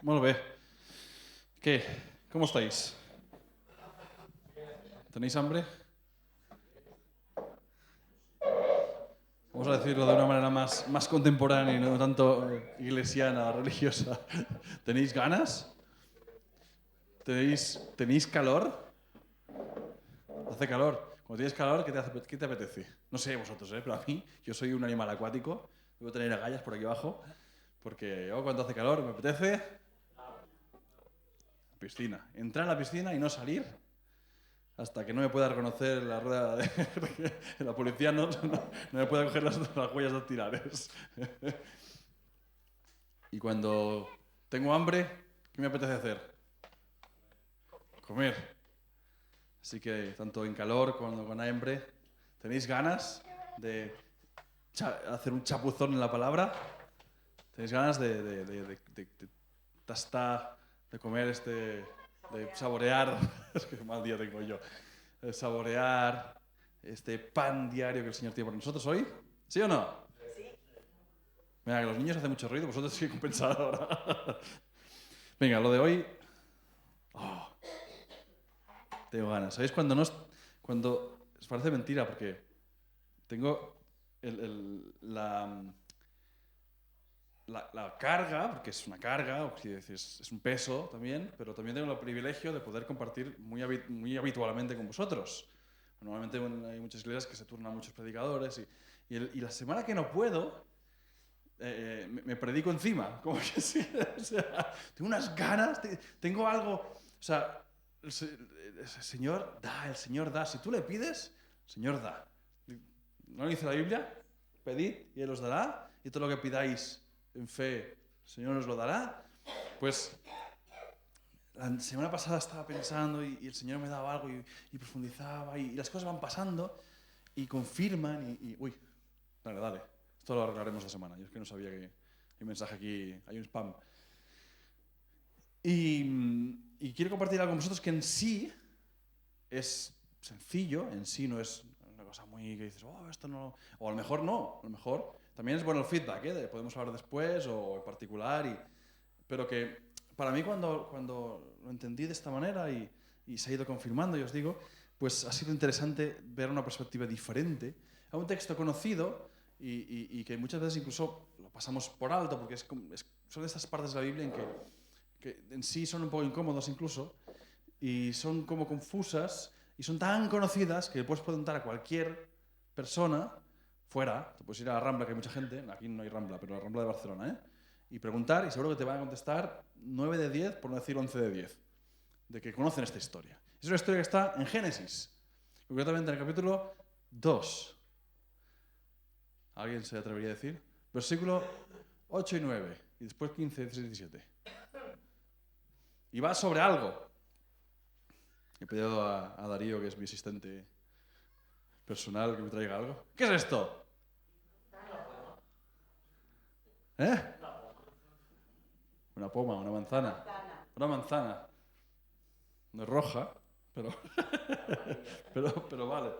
Molt bé. ¿Qué? ¿Cómo estáis? ¿Tenéis hambre? Vamos a decirlo de una manera más contemporánea y no tanto iglesiana, religiosa. ¿Tenéis ganas? ¿Tenéis calor? Hace calor. Cuando tienes calor, ¿qué te apetece? No sé vosotros, pero a mí, yo soy un animal acuático. Debo tener agallas por aquí abajo. Porque yo cuando hace calor me apetece piscina. Entrar a la piscina y no salir hasta que no me pueda reconocer la rueda de la policía, no me pueda coger las huellas dactilares. Y cuando tengo hambre, ¿qué me apetece hacer? Comer. Así que tanto en calor como con hambre, ¿tenéis ganas de hacer un chapuzón en la palabra? ¿Tenéis ganas de tastar, de comer de saborear, es que mal día tengo yo, de saborear este pan diario que el Señor tiene por nosotros hoy? ¿Sí o no? Sí. Mira, que los niños hacen mucho ruido, vosotros sí que compensar ahora. Venga, lo de hoy... Oh, tengo ganas. ¿Sabéis cuando no... Cuando... os parece mentira porque tengo la carga, porque es una carga, o es un peso también, pero también tengo el privilegio de poder compartir muy habitualmente con vosotros. Normalmente hay muchas iglesias que se turnan muchos predicadores y la semana que no puedo, me predico encima. Como que sí, o sea, tengo unas ganas, tengo algo... O sea, el Señor da. Si tú le pides, el Señor da. ¿No lo dice la Biblia? Pedid y Él os dará, y todo lo que pidáis en fe, el Señor os lo dará. Pues la semana pasada estaba pensando y el Señor me daba algo y profundizaba y las cosas van pasando y confirman uy, dale. Esto lo arreglaremos la semana. Yo es que no sabía que hay un mensaje aquí, hay un spam. Y quiero compartir algo con vosotros que en sí es sencillo, en sí no es una cosa muy que dices, oh, esto no... O a lo mejor no, a lo mejor también es bueno el feedback, podemos hablar después o en particular, pero que para mí cuando lo entendí de esta manera y se ha ido confirmando, y os digo, pues ha sido interesante ver una perspectiva diferente a un texto conocido y que muchas veces incluso lo pasamos por alto porque son estas partes de la Biblia que en sí son un poco incómodos incluso y son como confusas y son tan conocidas que le puedes preguntar a cualquier persona fuera, te puedes ir a la Rambla, que hay mucha gente, aquí no hay Rambla, pero la Rambla de Barcelona, y preguntar y seguro que te van a contestar 9 de 10, por no decir 11 de 10, de que conocen esta historia. Es una historia que está en Génesis, concretamente en el capítulo 2. ¿Alguien se atrevería a decir? Versículo 8 y 9, y después 15, 16 y 17. Y va sobre algo. He pedido a Darío, que es mi asistente personal, que me traiga algo. ¿Qué es esto? ¿Eh? Una poma, una manzana. Una manzana. No es roja, pero, pero vale.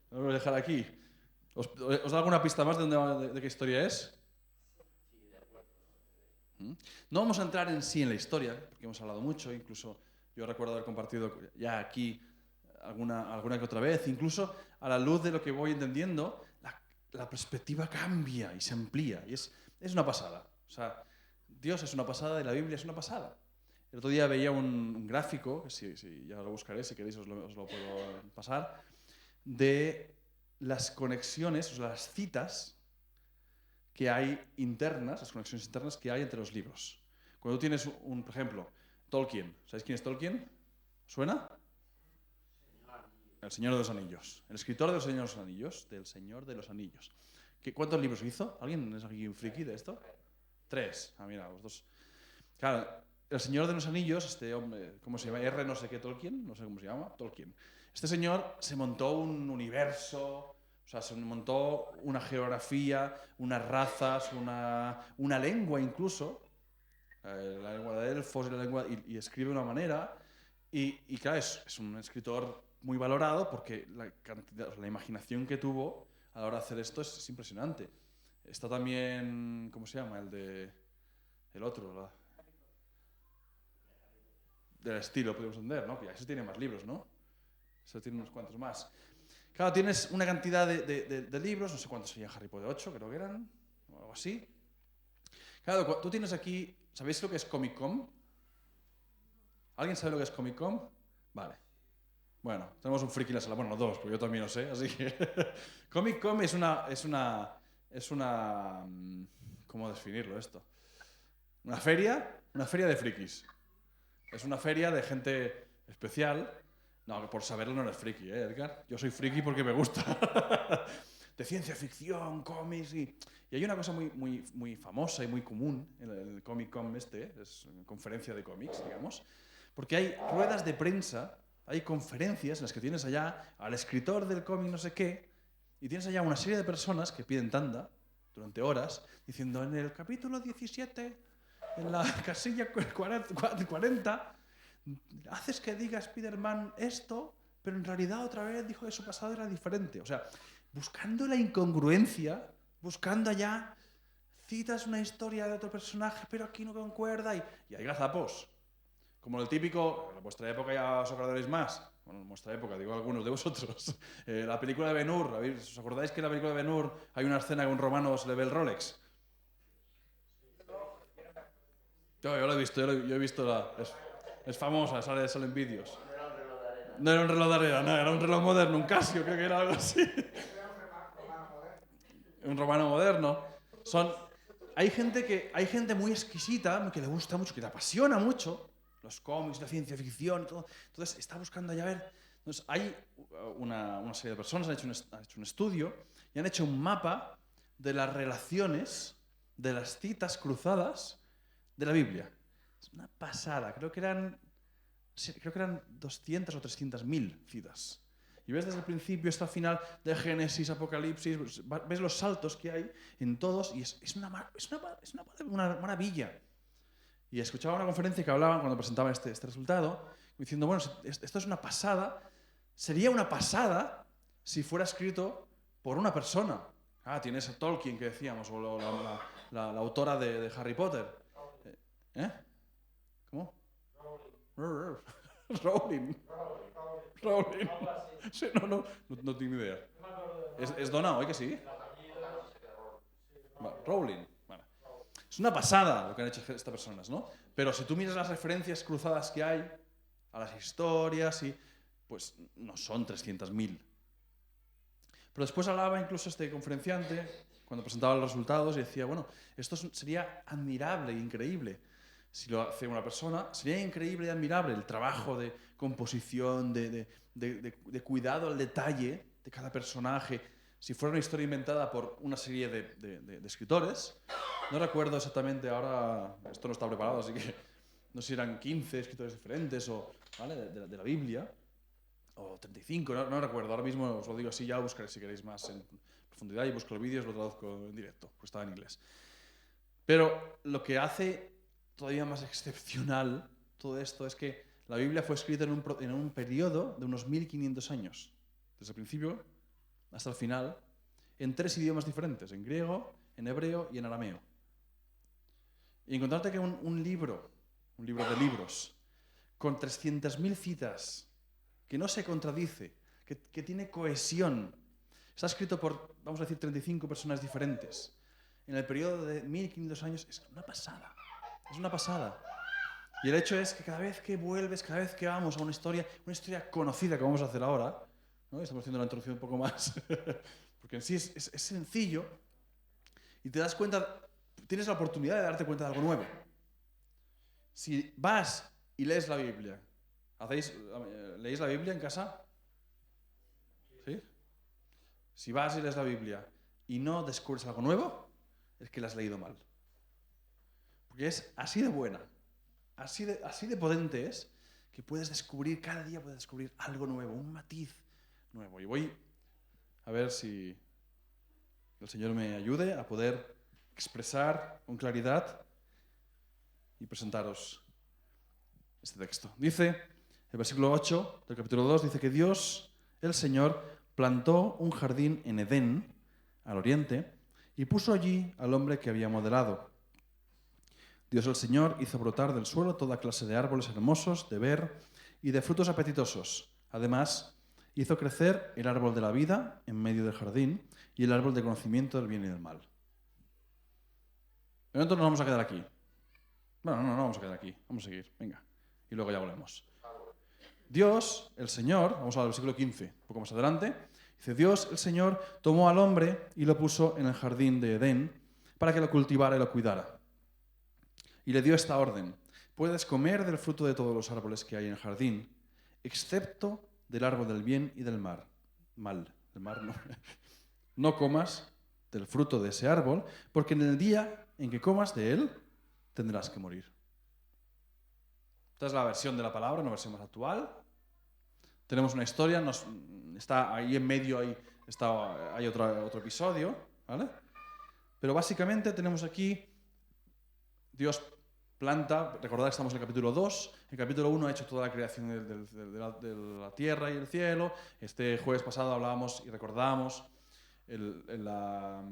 Lo voy a dejar aquí. ¿Os da alguna pista más de qué historia es? No vamos a entrar en sí en la historia, porque hemos hablado mucho, incluso yo recuerdo haber compartido ya aquí alguna que otra vez, incluso a la luz de lo que voy entendiendo, la perspectiva cambia y se amplía, y es una pasada. O sea, Dios es una pasada y la Biblia es una pasada. El otro día veía un gráfico, que ya lo buscaré, si queréis os lo puedo pasar, de las conexiones, o sea, las citas que hay internas, las conexiones internas que hay entre los libros. Cuando tú tienes por ejemplo, Tolkien. ¿Sabéis quién es Tolkien? ¿Suena? El Señor de los Anillos. El escritor del Señor de los Anillos. Del Señor de los Anillos. ¿Cuántos libros hizo? ¿Alguien es aquí un friki de esto? 3. Ah, mira, los dos. Claro, el Señor de los Anillos, este hombre, ¿cómo se llama? R no sé qué Tolkien, no sé cómo se llama, Tolkien. Este señor se montó un universo, o sea, se montó una geografía, unas razas, una lengua incluso, la lengua de elfos y escribe de una manera. Y claro, es un escritor muy valorado porque la imaginación que tuvo a la hora de hacer esto es impresionante. Está también, ¿cómo se llama? El otro, del estilo, podemos entender, ¿no? Que eso tiene más libros, ¿no? Eso tiene unos cuantos más. Claro, tienes una cantidad de libros, no sé cuántos serían Harry Potter, 8 creo que eran, o algo así. Claro, tú tienes aquí, ¿sabéis lo que es Comic Con? ¿Alguien sabe lo que es Comic Con? Vale. Bueno, tenemos un friki en la sala, bueno, no dos, porque yo también lo sé, así que... Comic Con es una... ¿Cómo definirlo esto? Una feria de frikis. Es una feria de gente especial. No, por saberlo no eres friki, Edgar? Yo soy friki porque me gusta. De ciencia ficción, cómics y hay una cosa muy famosa y muy común en el Comic Con es conferencia de cómics, digamos, porque hay ruedas de prensa, hay conferencias en las que tienes allá al escritor del cómic no sé qué y tienes allá una serie de personas que piden tanda durante horas diciendo en el capítulo 17, en la casilla 40, haces que diga Spider-Man esto, pero en realidad otra vez dijo que su pasado era diferente. O sea, buscando la incongruencia, buscando allá, citas una historia de otro personaje, pero aquí no concuerda, y hay gazapos. Como el típico, en vuestra época ya os acordaréis más, bueno, en vuestra época, digo algunos de vosotros, la película de Ben-Hur, ¿os acordáis que en la película de Ben-Hur hay una escena que un romano se le ve el Rolex? Yo lo he visto, yo he visto es famosa, salen vídeos. No era un reloj de arena, no, era un reloj moderno, un Casio, creo que era algo así. Un romano moderno. Hay gente muy exquisita, que le gusta mucho, que le apasiona mucho los cómics, la ciencia ficción y todo. Entonces está buscando allá a ver. Entonces hay una serie de personas han hecho un estudio y han hecho un mapa de las relaciones de las citas cruzadas de la Biblia. Es una pasada. Creo que eran 200 o 300.000 citas. Y ves desde el principio hasta el final de Génesis, Apocalipsis, ves los saltos que hay en todos y es una maravilla. Y escuchaba una conferencia que hablaban cuando presentaban este resultado, diciendo, bueno, esto es una pasada, sería una pasada si fuera escrito por una persona. Tienes a Tolkien que decíamos, o la autora de Harry Potter. ¿Cómo? Rowling. Sí, no tengo ni idea. ¿Es Donna hoy que sí? Rowling. Bueno. Es una pasada lo que han hecho estas personas, ¿no? Pero si tú miras las referencias cruzadas que hay a las historias, pues no son 300.000. Pero después hablaba incluso este conferenciante, cuando presentaba los resultados, y decía, bueno, esto sería admirable e increíble si lo hace una persona. Sería increíble y admirable el trabajo de composición, de cuidado al detalle de cada personaje. Si fuera una historia inventada por una serie de escritores, no recuerdo exactamente ahora, esto no está preparado, así que no sé si eran 15 escritores diferentes ¿vale? de la Biblia, o 35, no recuerdo, ahora mismo os lo digo así, ya buscaré si queréis más en profundidad y busco los vídeos, lo traduzco en directo, pues estaba en inglés. Pero lo que hace todavía más excepcional todo esto es que la Biblia fue escrita en un periodo de unos 1500 años, desde el principio hasta el final, en 3 idiomas diferentes, en griego, en hebreo y en arameo. Y encontrarte que un libro de libros, con 300.000 citas, que no se contradice, que tiene cohesión, está escrito por, vamos a decir, 35 personas diferentes, en el periodo de 1500 años, es una pasada. Es una pasada. Y el hecho es que cada vez que vuelves, cada vez que vamos a una historia conocida que vamos a hacer ahora, ¿no? Estamos haciendo la introducción un poco más, porque en sí es sencillo, y te das cuenta, tienes la oportunidad de darte cuenta de algo nuevo. Si vas y lees la Biblia, ¿leéis la Biblia en casa? ¿Sí? Si vas y lees la Biblia y no descubres algo nuevo, es que la has leído mal. Porque es así de buena, así de potente es, que cada día puedes descubrir algo nuevo, un matiz nuevo. Y voy a ver si el Señor me ayude a poder expresar con claridad y presentaros este texto. Dice, el versículo 8 del capítulo 2, dice que Dios, el Señor, plantó un jardín en Edén, al oriente, y puso allí al hombre que había modelado. Dios el Señor hizo brotar del suelo toda clase de árboles hermosos de ver y de frutos apetitosos. Además, hizo crecer el árbol de la vida en medio del jardín y el árbol de conocimiento del bien y del mal. Pero nosotros nos vamos a quedar aquí. Bueno, no vamos a quedar aquí. Vamos a seguir. Venga. Y luego ya volvemos. Dios, el Señor, vamos al versículo 15, un poco más adelante, dice, Dios, el Señor, tomó al hombre y lo puso en el jardín de Edén para que lo cultivara y lo cuidara. Y le dio esta orden, puedes comer del fruto de todos los árboles que hay en el jardín, excepto del árbol del bien y del mal. Del mar no. No comas del fruto de ese árbol, porque en el día en que comas de él, tendrás que morir. Esta es la versión de la palabra, una versión más actual. Tenemos una historia, está ahí en medio, hay otro episodio, ¿vale? Pero básicamente tenemos aquí, Dios planta, recordad que estamos en el capítulo 2, el capítulo 1 ha hecho toda la creación de la tierra y el cielo. Este jueves pasado hablábamos y recordábamos la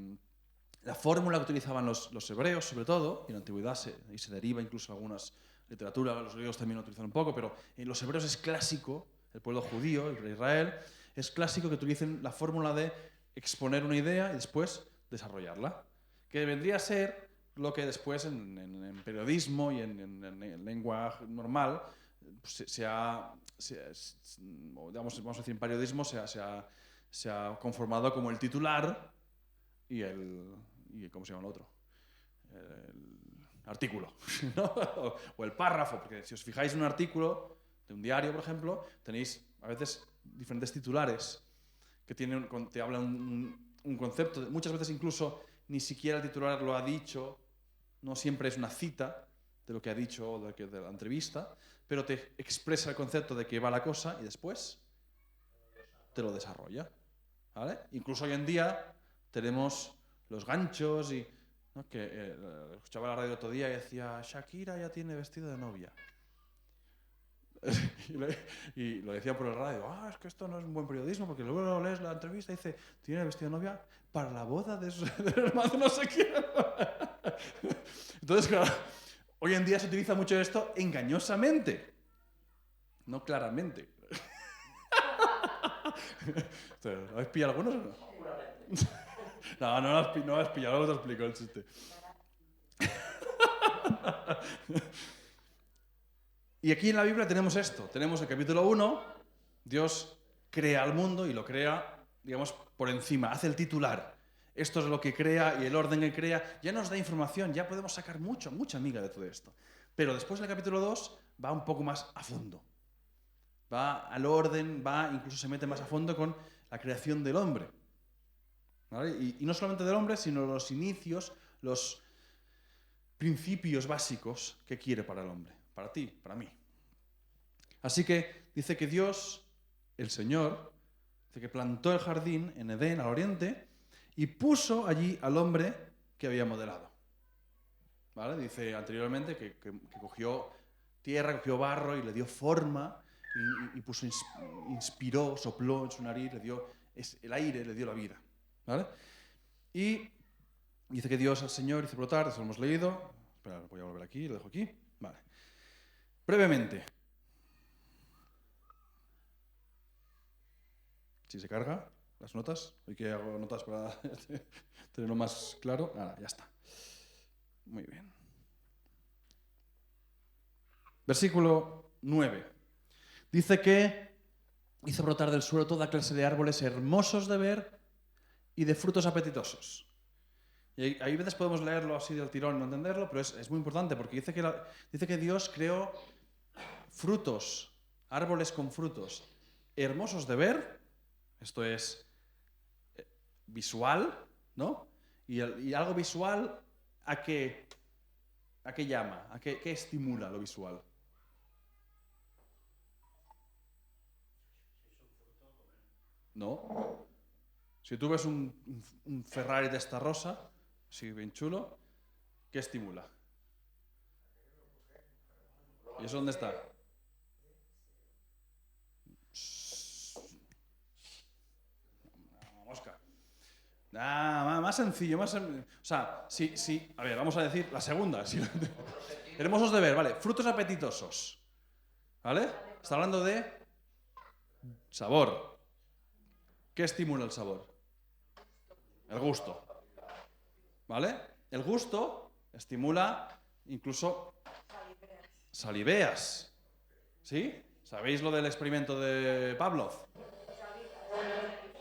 fórmula que utilizaban los hebreos, sobre todo, y en la antigüedad se deriva incluso algunas literaturas, los griegos también lo utilizan un poco, pero en los hebreos es clásico, el pueblo judío, el de Israel, es clásico que utilicen la fórmula de exponer una idea y después desarrollarla, que vendría a ser lo que después en periodismo y en lengua normal vamos a decir, en periodismo se ha conformado como el titular y ¿cómo se llama el otro? El artículo, ¿no? O el párrafo, porque si os fijáis en un artículo de un diario, por ejemplo, tenéis a veces diferentes titulares que te hablan un concepto, muchas veces incluso ni siquiera el titular lo ha dicho, no siempre es una cita de lo que ha dicho o de la entrevista, pero te expresa el concepto de qué va la cosa y después te lo desarrolla, ¿vale? Incluso hoy en día tenemos los ganchos y ¿no? Que escuchaba la radio otro día y decía Shakira ya tiene vestido de novia. Y lo decían por el radio, es que esto no es un buen periodismo, porque luego lo lees la entrevista y dice, tiene vestido de novia para la boda de su hermano no sé quién. Entonces, claro, hoy en día se utiliza mucho esto engañosamente, no claramente. ¿Lo habéis pillado algunos o no? No lo has pillado, luego te explico el chiste. Y aquí en la Biblia tenemos esto, tenemos el capítulo 1, Dios crea al mundo y lo crea, digamos, por encima, hace el titular. Esto es lo que crea y el orden que crea, ya nos da información, ya podemos sacar mucha miga de todo esto. Pero después en el capítulo 2 va un poco más a fondo. Va al orden, incluso se mete más a fondo con la creación del hombre. ¿Vale? Y no solamente del hombre, sino los inicios, los principios básicos que quiere para el hombre. Para ti, para mí. Así que dice que Dios, el Señor, dice que plantó el jardín en Edén, al oriente, y puso allí al hombre que había modelado. ¿Vale? Dice anteriormente que cogió tierra, cogió barro y le dio forma, y inspiró, sopló en su nariz, le dio el aire, le dio la vida. ¿Vale? Y dice que Dios, el Señor, hizo brotar, eso lo hemos leído. Espera, voy a volver aquí, lo dejo aquí. Vale. Brevemente. Si se carga las notas, hoy que hago notas para tenerlo más claro. Ya está. Muy bien. Versículo 9. Dice que hizo brotar del suelo toda clase de árboles hermosos de ver y de frutos apetitosos. Y ahí a veces podemos leerlo así del tirón y no entenderlo, pero es muy importante porque dice que Dios creó frutos, árboles con frutos hermosos de ver, esto es visual, ¿no? Y algo visual, ¿a qué llama? ¿A qué estimula lo visual? ¿No? Si tú ves un Ferrari de esta rosa, así bien chulo, ¿qué estimula? ¿Y eso dónde está? Una mosca. Más sencillo, o sea, sí. A ver, vamos a decir la segunda. Sí. Hermosos de ver, vale. Frutos apetitosos. ¿Vale? Está hablando de sabor. ¿Qué estimula el sabor? El gusto. ¿Vale? El gusto estimula incluso saliveas. ¿Sí? ¿Sabéis lo del experimento de Pavlov?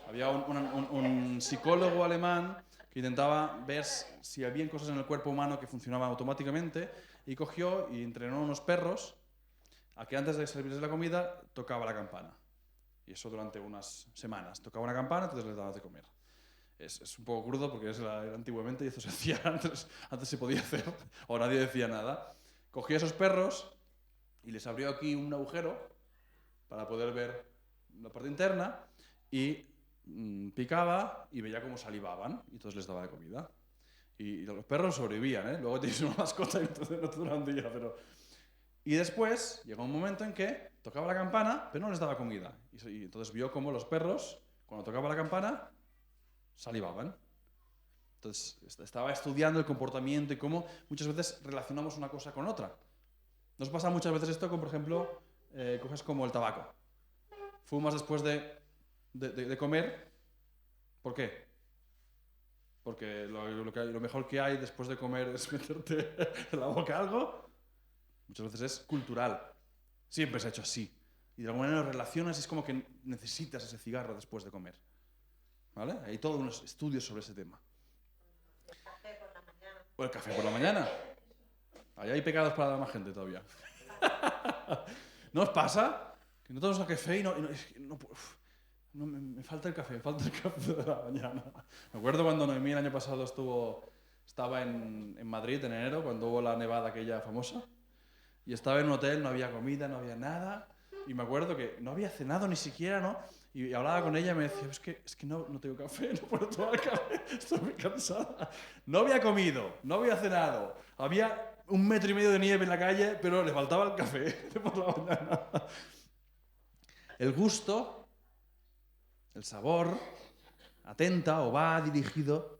Había un psicólogo alemán que intentaba ver si había cosas en el cuerpo humano que funcionaban automáticamente y cogió y entrenó a unos perros a que antes de servirles la comida tocaba la campana. Y eso durante unas semanas. Tocaba una campana, entonces les daba de comer. Es un poco crudo porque era antiguamente y esto se hacía antes se podía hacer o nadie decía nada. Cogía a esos perros y les abrió aquí un agujero para poder ver la parte interna y picaba y veía cómo salivaban y entonces les daba de comida. Y los perros sobrevivían, ¿eh? Luego tienes una mascota y entonces no te dura un día, pero... Y después llegó un momento en que tocaba la campana, pero no les daba comida. Y entonces vio cómo los perros, cuando tocaba la campana, salivaban. Entonces estaba estudiando el comportamiento y cómo muchas veces relacionamos una cosa con otra. Nos pasa muchas veces esto con, por ejemplo, cosas como el tabaco. Fumas después de comer. ¿Por qué? Porque lo mejor que hay después de comer es meterte en la boca algo. Muchas veces es cultural. Siempre se ha hecho así. Y de alguna manera lo relacionas y es como que necesitas ese cigarro después de comer. ¿Vale? Hay todos unos estudios sobre ese tema. El café por la mañana. O el café por la mañana. Ahí hay pecados para la más gente todavía. ¿No os pasa? Que no tomamos el café y me falta el café, me falta el café de la mañana. Me acuerdo cuando Noemí el año pasado estaba en Madrid en enero, cuando hubo la nevada aquella famosa. Y estaba en un hotel, no había comida, no había nada. Y me acuerdo que no había cenado ni siquiera, ¿no? Y hablaba con ella y me decía, es que no tengo café, no puedo tomar café, estoy muy cansada. No había comido, no había cenado. Había 1,5 metros de nieve en la calle, pero le faltaba el café por la mañana. El gusto, el sabor, atenta o va dirigido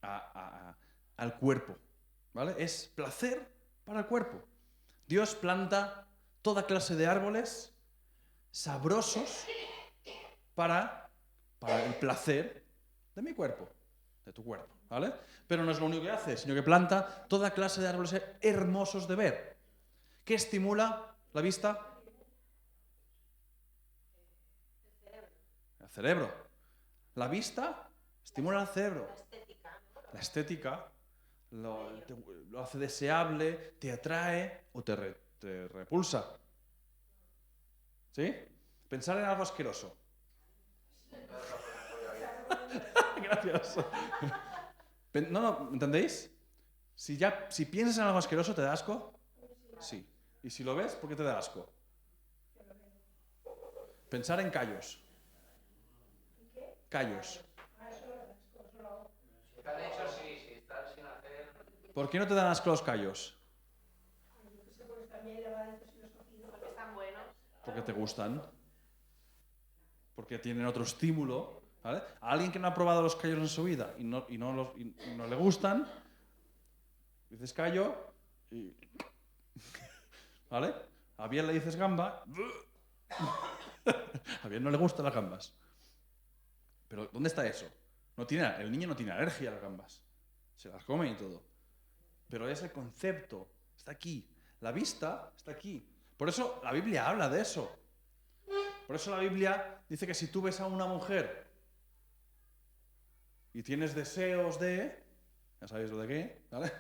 al cuerpo, ¿vale? Es placer para el cuerpo. Dios planta toda clase de árboles sabrosos para el placer de mi cuerpo, de tu cuerpo, ¿vale? Pero no es lo único que hace, sino que planta toda clase de árboles hermosos de ver. ¿Qué estimula la vista? El cerebro. La vista estimula el cerebro. La estética, ¿no? La estética lo hace deseable, te atrae o te repulsa. ¿Sí? Pensar en algo asqueroso. Gracias. No, ¿entendéis? Si piensas en algo asqueroso, ¿te da asco? Sí. ¿Y si lo ves, por qué te da asco? Pensar en callos. Callos. ¿Por qué no te dan asco los callos? Porque están buenos. Porque te gustan. Porque tienen otro estímulo. ¿Vale? A alguien que no ha probado los callos en su vida y no le gustan, dices callo y... ¿Vale? A bien le dices gamba. A bien no le gustan las gambas. Pero ¿dónde está eso? El niño no tiene alergia a las gambas. Se las come y todo. Pero ese concepto está aquí. La vista está aquí. Por eso la Biblia habla de eso. Por eso la Biblia dice que si tú ves a una mujer y tienes deseos ya sabéis lo de qué, ¿vale?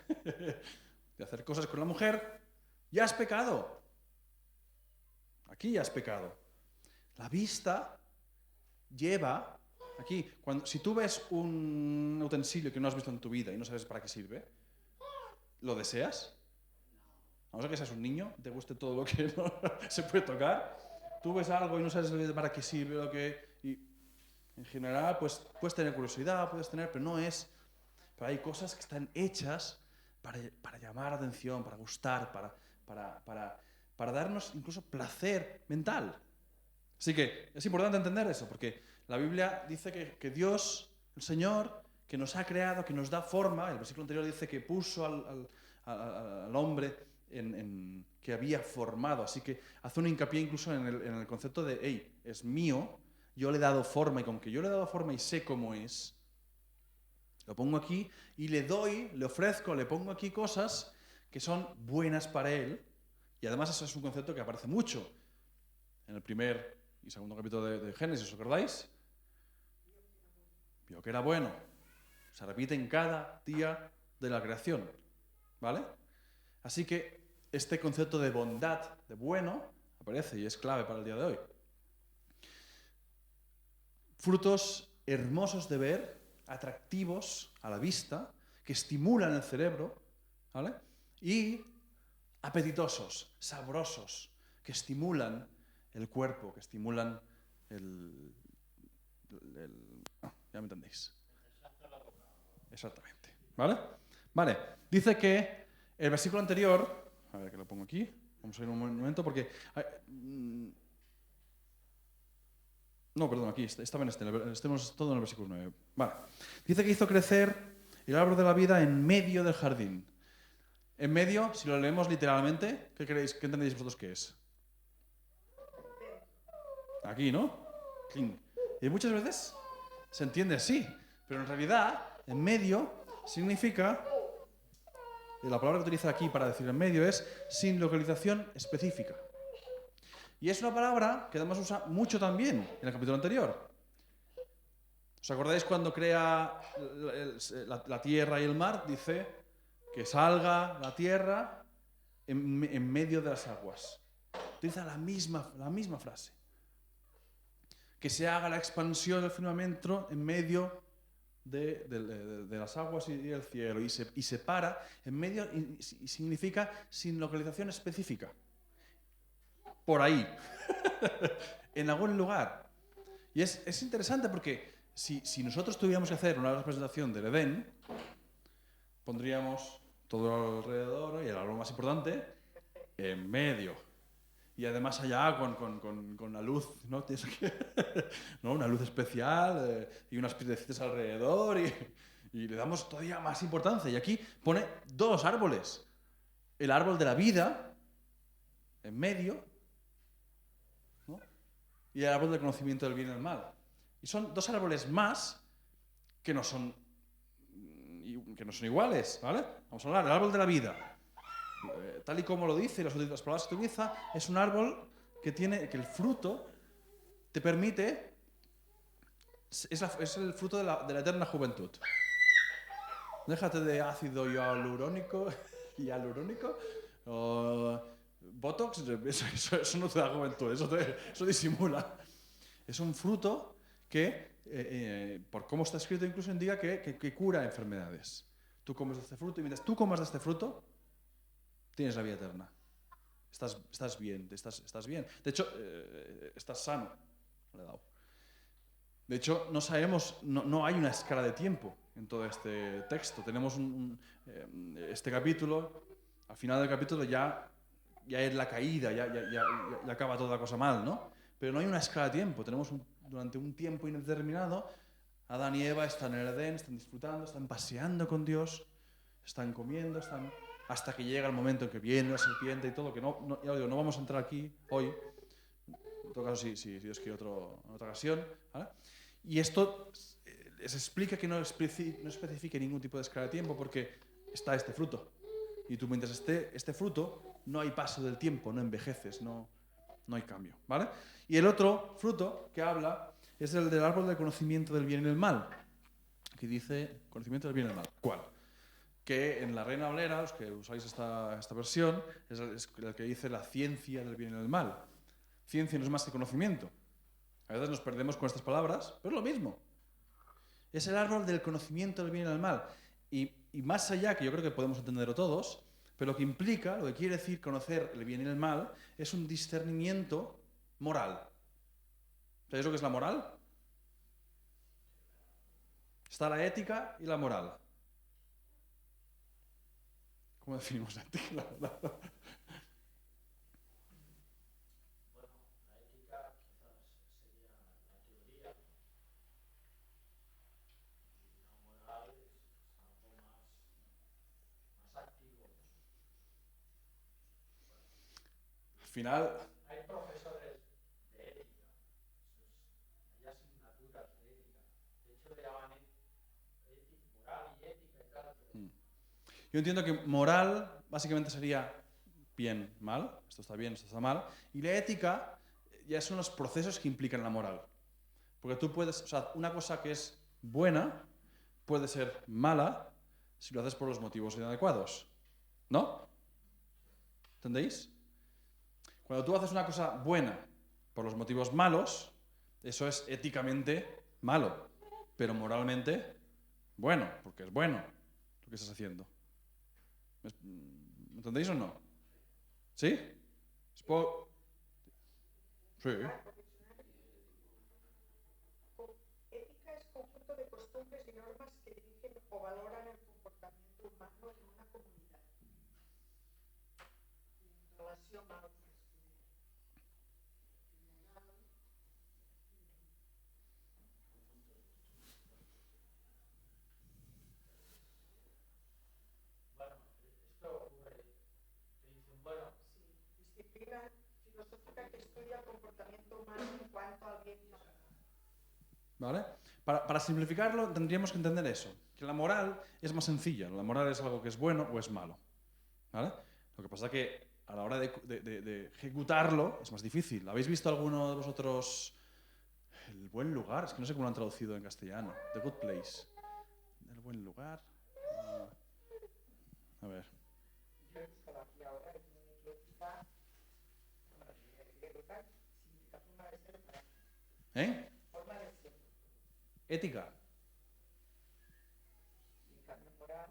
De hacer cosas con la mujer, ya has pecado. Aquí ya has pecado. La vista lleva, aquí, si tú ves un utensilio que no has visto en tu vida y no sabes para qué sirve, ¿lo deseas? A no ser que seas un niño, te guste todo lo que no se puede tocar. Tú ves algo y no sabes para qué sirve, y en general, pues puedes tener curiosidad, pero no es... Pero hay cosas que están hechas para llamar la atención, para gustar, para darnos incluso placer mental. Así que es importante entender eso, porque la Biblia dice que Dios, el Señor, que nos ha creado, que nos da forma. El versículo anterior dice que puso al hombre que había formado. Así que hace un hincapié incluso en el concepto de, hey, es mío, yo le he dado forma, y con que yo le he dado forma y sé cómo es, lo pongo aquí y le ofrezco, le pongo aquí cosas que son buenas para él. Y además eso es un concepto que aparece mucho en el primer y segundo capítulo de Génesis, ¿os acordáis? Vio que era bueno. Se repite en cada día de la creación, ¿vale? Así que este concepto de bondad, de bueno, aparece y es clave para el día de hoy. Frutos hermosos de ver, atractivos a la vista, que estimulan el cerebro, ¿vale? Y apetitosos, sabrosos, que estimulan el cuerpo, que estimulan ya me entendéis. Exactamente. ¿Vale? Vale. Dice que el versículo anterior, a ver que lo pongo aquí, vamos a ir un momento porque... No, perdón, aquí, estaba estemos todo en el versículo 9. Vale. Dice que hizo crecer el árbol de la vida en medio del jardín. En medio, si lo leemos literalmente, ¿qué creéis? ¿Qué entendéis vosotros que es? Aquí, ¿no? Y muchas veces se entiende así, pero en realidad, en medio significa, y la palabra que utiliza aquí para decir en medio es sin localización específica. Y es una palabra que además usa mucho también en el capítulo anterior. ¿Os acordáis cuando crea la tierra y el mar? Dice que salga la tierra en medio de las aguas. Utiliza la misma frase. Que se haga la expansión del firmamento en medio de las aguas y el cielo. Y se para en medio y significa sin localización específica. Por ahí. En algún lugar. Y es interesante porque si nosotros tuviéramos que hacer una representación del Edén, pondríamos todo alrededor y el árbol más importante en medio. Y además allá con la luz, ¿no? ¿No? Una luz especial y unas piedrecitas alrededor y le damos todavía más importancia. Y aquí pone dos árboles. El árbol de la vida en medio, ¿no? Y el árbol del conocimiento del bien y del mal. Y son dos árboles más que no son iguales, ¿vale? Vamos a hablar del árbol de la vida. Tal y como lo dice, las palabras que utiliza, es un árbol que el fruto te permite, es el fruto de la eterna juventud. Déjate de ácido hialurónico, o Botox, eso no te da juventud, eso disimula. Es un fruto que, por cómo está escrito, incluso indica que cura enfermedades. Tú comes de este fruto y mientras tú comas de este fruto, tienes la vida eterna. Estás bien, estás bien. De hecho, estás sano. Le he dado. De hecho, no sabemos, no hay una escala de tiempo en todo este texto. Tenemos este capítulo, al final del capítulo ya es la caída, ya acaba toda la cosa mal, ¿no? Pero no hay una escala de tiempo. Durante un tiempo indeterminado, Adán y Eva están en el Edén, están disfrutando, están paseando con Dios, están comiendo, hasta que llega el momento en que viene la serpiente y todo, que ya digo, no vamos a entrar aquí hoy, en todo caso si Dios quiere en otra ocasión, ¿vale? Y esto se explica que no especifique ningún tipo de escala de tiempo porque está este fruto. Y tú mientras esté este fruto, no hay paso del tiempo, no envejeces, no hay cambio, ¿vale? Y el otro fruto que habla es el del árbol del conocimiento del bien y del mal, que dice conocimiento del bien y del mal. ¿Cuál? Que en la Reina Valera, los que usáis esta versión, es el que dice la ciencia del bien y del mal. Ciencia no es más que conocimiento. A veces nos perdemos con estas palabras, pero es lo mismo. Es el árbol del conocimiento del bien y del mal. Y más allá, que yo creo que podemos entenderlo todos, pero lo que implica, lo que quiere decir conocer el bien y el mal, es un discernimiento moral. ¿Sabéis lo que es la moral? Está la ética y la moral. ¿Cómo definimos la ética y la moral? Bueno, la ética quizás sería la teoría y la moral final, Hay profesores de ética, hay asignaturas de ética. De hecho, le llaman moral y ética y tal. yo entiendo que moral básicamente sería bien, mal, esto está bien, esto está mal, y la ética ya son los procesos que implican la moral. Porque tú puedes, o sea, una cosa que es buena puede ser mala si lo haces por los motivos inadecuados, ¿no? ¿Entendéis? Cuando tú haces una cosa buena por los motivos malos, eso es éticamente malo, pero moralmente bueno, porque es bueno lo que estás haciendo. ¿Me entendéis o no? ¿Sí? Sí. Ética es conjunto de costumbres y normas que dirigen o valoran el comportamiento humano en una comunidad. En relación a otras. Bueno, esto ocurre. Te dicen, bueno, Disciplina filosófica que estudia el comportamiento humano en cuanto al bien y mal. ¿Vale? Para simplificarlo, tendríamos que entender eso, que la moral es más sencilla. La moral es algo que es bueno o es malo. ¿Vale? Lo que pasa es que a la hora de ejecutarlo es más difícil. ¿Habéis visto alguno de vosotros El buen lugar? Es que no sé cómo lo han traducido en castellano. The Good Place. El buen lugar. A ver. Yo he buscado aquí ahora y tiene que ética, significa forma de ser, ¿Eh? forma de ser, Ética. significa moral,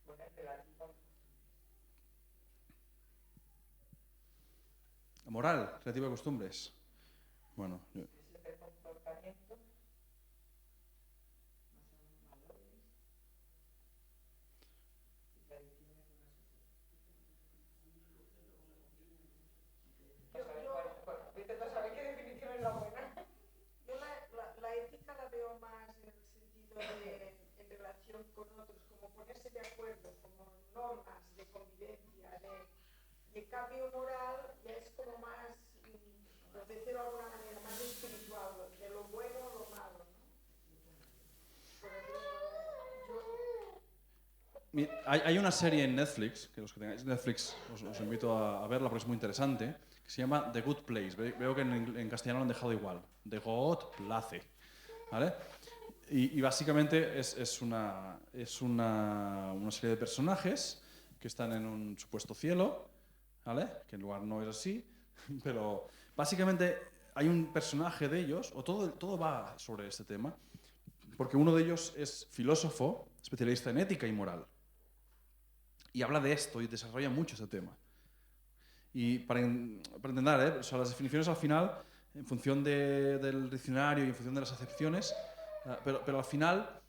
poner relativo La moral, relativa a costumbres. Bueno, es el comportamiento, no son valores y tradiciones de una sociedad. Vete a saber qué definición es la buena. Yo la ética la veo más en el sentido de en relación con otros, como ponerse de acuerdo, como normas de convivencia, y en cambio moral ya es como más, por decirlo de alguna manera, más espiritual, de lo bueno o lo malo, ¿no? Por ejemplo, hay una serie en Netflix, que los que tengáis Netflix os invito a verla porque es muy interesante, que se llama The Good Place. Veo que en castellano lo han dejado igual. The God Place. ¿Vale? Y básicamente es una serie de personajes que están en un supuesto cielo, ¿vale? Que el lugar no es así, pero básicamente hay un personaje de ellos, o todo va sobre este tema, porque uno de ellos es filósofo, especialista en ética y moral. Y habla de esto y desarrolla mucho ese tema. Y para entender, o sea, las definiciones al final, en función del diccionario y en función de las acepciones, pero al final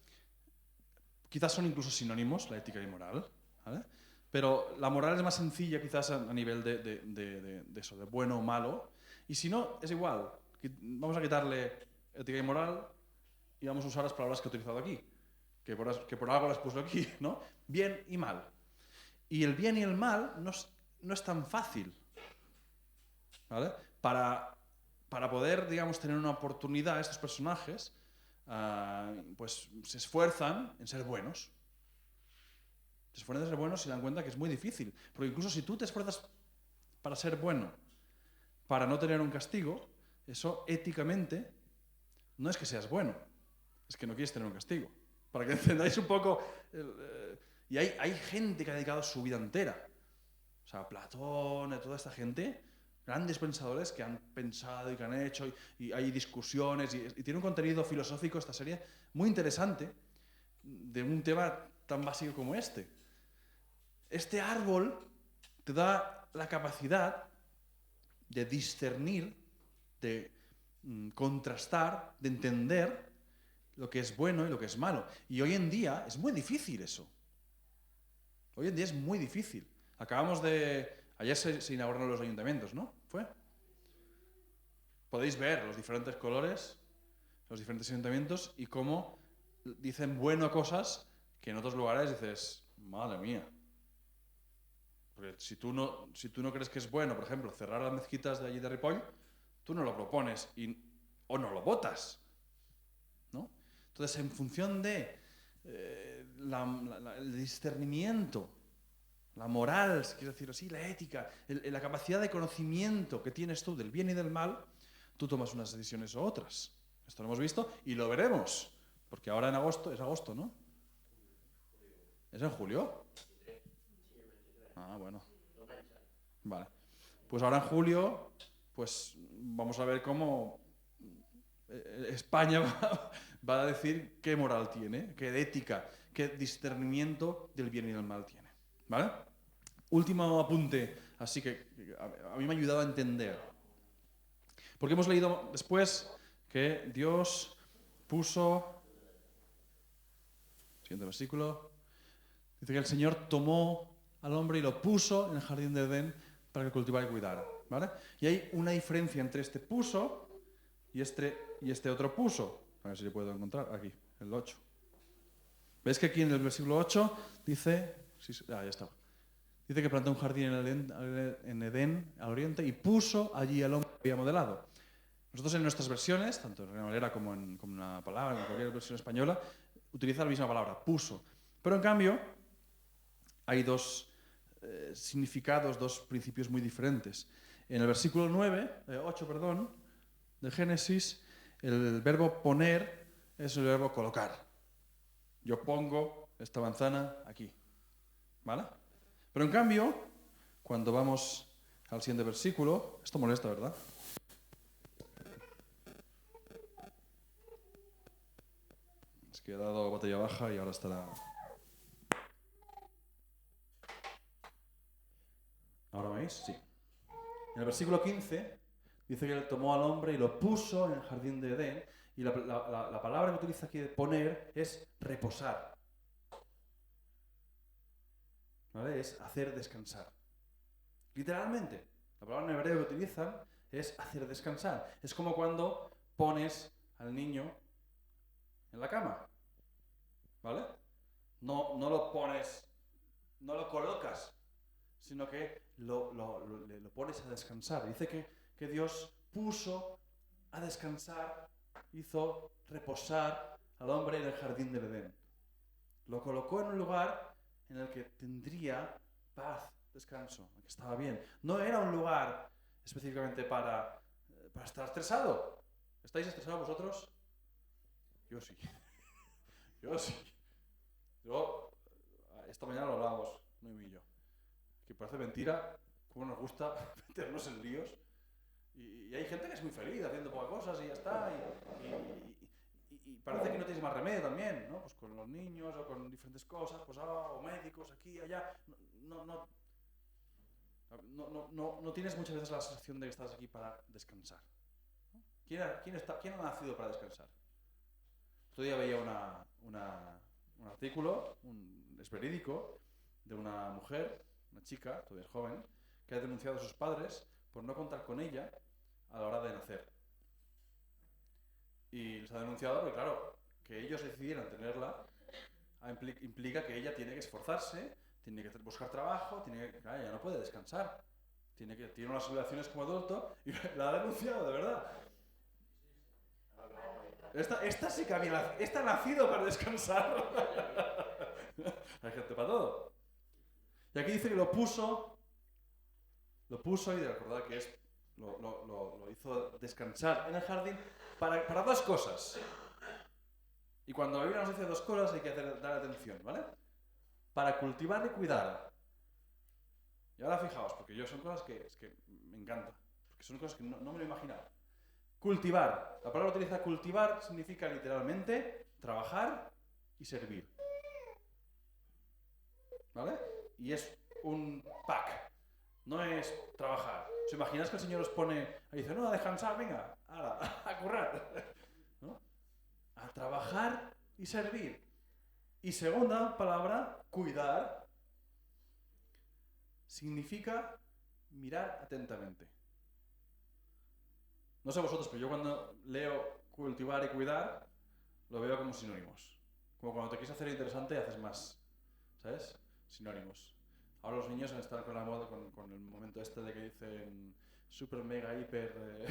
quizás son incluso sinónimos, la ética y moral, ¿vale? Pero la moral es más sencilla quizás a nivel de eso, de bueno o malo. Y si no, es igual. Vamos a quitarle ética y moral y vamos a usar las palabras que he utilizado aquí, que por algo las puse aquí, ¿no? Bien y mal. Y el bien y el mal no es tan fácil, ¿vale? Para poder, digamos, tener una oportunidad, estos personajes, pues se esfuerzan en ser buenos. Se esfuerzan en ser buenos y se dan cuenta que es muy difícil. Porque incluso si tú te esfuerzas para ser bueno, para no tener un castigo, eso éticamente no es que seas bueno, es que no quieres tener un castigo. Para que entendáis un poco... y hay gente que ha dedicado su vida entera. O sea, Platón y toda esta gente, grandes pensadores que han pensado y que han hecho, y hay discusiones, y tiene un contenido filosófico esta serie muy interesante de un tema tan básico como este. Este árbol te da la capacidad de discernir, de contrastar, de entender lo que es bueno y lo que es malo. Y hoy en día es muy difícil eso. Hoy en día es muy difícil. Ayer se inauguraron los ayuntamientos, ¿no? ¿Fue? Podéis ver los diferentes colores, los diferentes ayuntamientos y cómo dicen bueno cosas que en otros lugares dices, madre mía. Porque si tú no crees que es bueno, por ejemplo, cerrar las mezquitas de allí de Ripoll, tú no lo propones o no lo votas, ¿no? Entonces, en función de el discernimiento, la moral, si quieres decirlo así, la ética, la capacidad de conocimiento que tienes tú del bien y del mal, tú tomas unas decisiones u otras. Esto lo hemos visto y lo veremos, porque ahora es agosto, ¿no? ¿Es en julio? Ah, bueno. Vale. Pues ahora en julio, pues vamos a ver cómo España va a decir qué moral tiene, qué ética, qué discernimiento del bien y del mal tiene. ¿Vale? Último apunte, así que a mí me ha ayudado a entender. Porque hemos leído después que Dios puso... Siguiente versículo. Dice que el Señor tomó al hombre y lo puso en el jardín de Edén para que cultivara y cuidara. ¿Vale? Y hay una diferencia entre este puso y este otro puso. A ver si lo puedo encontrar. Aquí, el 8. ¿Ves que aquí en el versículo 8 dice... ya está. Dice que plantó un jardín en Edén, al oriente, y puso allí al hombre que había modelado. Nosotros en nuestras versiones, tanto en Reina Valera como en una palabra, en cualquier versión española, utiliza la misma palabra, puso. Pero en cambio, hay dos significados, dos principios muy diferentes. En el versículo 8, de Génesis, el verbo poner es el verbo colocar. Yo pongo esta manzana aquí. ¿Vale? Pero en cambio, cuando vamos al siguiente versículo, esto molesta, ¿verdad? Es que he dado botella baja y ahora estará... ¿Ahora veis? Sí. En el versículo 15 dice que él tomó al hombre y lo puso en el jardín de Edén, y la palabra que utiliza aquí de poner es reposar. ¿Vale? Es hacer descansar. Literalmente, la palabra en hebreo que utilizan es hacer descansar. Es como cuando pones al niño en la cama. ¿Vale? No lo pones, no lo colocas, sino que lo pones a descansar. Dice que Dios puso a descansar, hizo reposar al hombre en el jardín del Edén. Lo colocó en un lugar en el que tendría paz, descanso, en el que estaba bien. No era un lugar específicamente para estar estresado. ¿Estáis estresados vosotros? Yo sí. Yo sí. Esta mañana lo hablábamos, Noemí y yo. Que parece mentira cómo nos gusta meternos en líos. Y hay gente que es muy feliz haciendo pocas cosas y ya está. Y parece que no tienes más remedio también, ¿no? Pues con los niños o con diferentes cosas, pues o médicos aquí, allá. No tienes muchas veces la sensación de que estás aquí para descansar. ¿Quién ha nacido para descansar? Otro día veía un artículo, es verídico, de una mujer, una chica, todavía es joven, que ha denunciado a sus padres por no contar con ella a la hora de nacer. Y les ha denunciado porque, claro, que ellos decidieran tenerla implica que ella tiene que esforzarse, tiene que buscar trabajo, claro, ella no puede descansar. Tiene unas obligaciones como adulto y la ha denunciado, de verdad. Esta sí que esta ha nacido para descansar. Hay gente para todo. Y aquí dice que lo puso y de recordar que lo hizo descansar en el jardín para dos cosas. Y cuando la Biblia nos dice dos cosas hay que dar atención, ¿vale? Para cultivar y cuidar. Y ahora fijaos, porque son cosas que me encantan, porque son cosas que no me lo imaginaba. Cultivar. La palabra que utiliza cultivar significa literalmente trabajar y servir. ¿Vale? Y es un pack. No es trabajar. ¿Os imagináis que el Señor os pone y dice, no, a descansar, venga, a currar? ¿No? A trabajar y servir. Y segunda palabra, cuidar, significa mirar atentamente. No sé vosotros, pero yo cuando leo cultivar y cuidar, lo veo como sinónimos. Como cuando te quieres hacer interesante haces más, ¿sabes? Sinónimos. Ahora los niños están con la moda, con el momento este de que dicen super, mega, hiper...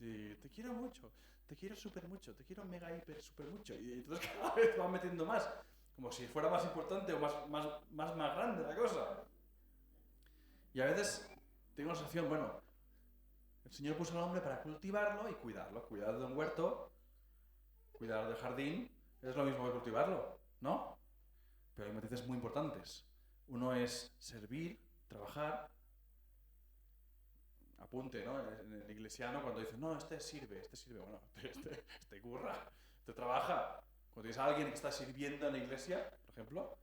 y te quiero mucho, te quiero súper mucho, te quiero mega, hiper, súper mucho. Y entonces cada vez van metiendo más, como si fuera más importante o más grande la cosa. Y a veces tengo la sensación, bueno, el Señor puso al hombre para cultivarlo y cuidarlo. Cuidar de un huerto, cuidar del jardín, es lo mismo que cultivarlo, ¿no? Pero hay matices muy importantes. Uno es servir, trabajar. Apunte, ¿no? En el iglesiano cuando dicen, no, este sirve, bueno, este curra, este trabaja. Cuando tienes a alguien que está sirviendo en la iglesia, por ejemplo,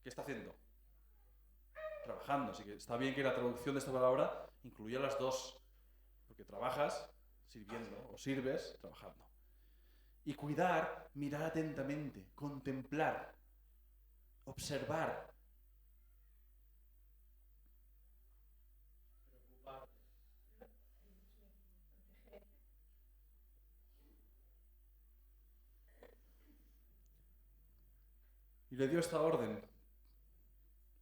¿qué está haciendo? Trabajando. Así que está bien que la traducción de esta palabra incluya las dos, porque trabajas sirviendo o sirves trabajando. Y cuidar, mirar atentamente, contemplar, observar. Y le dio esta orden: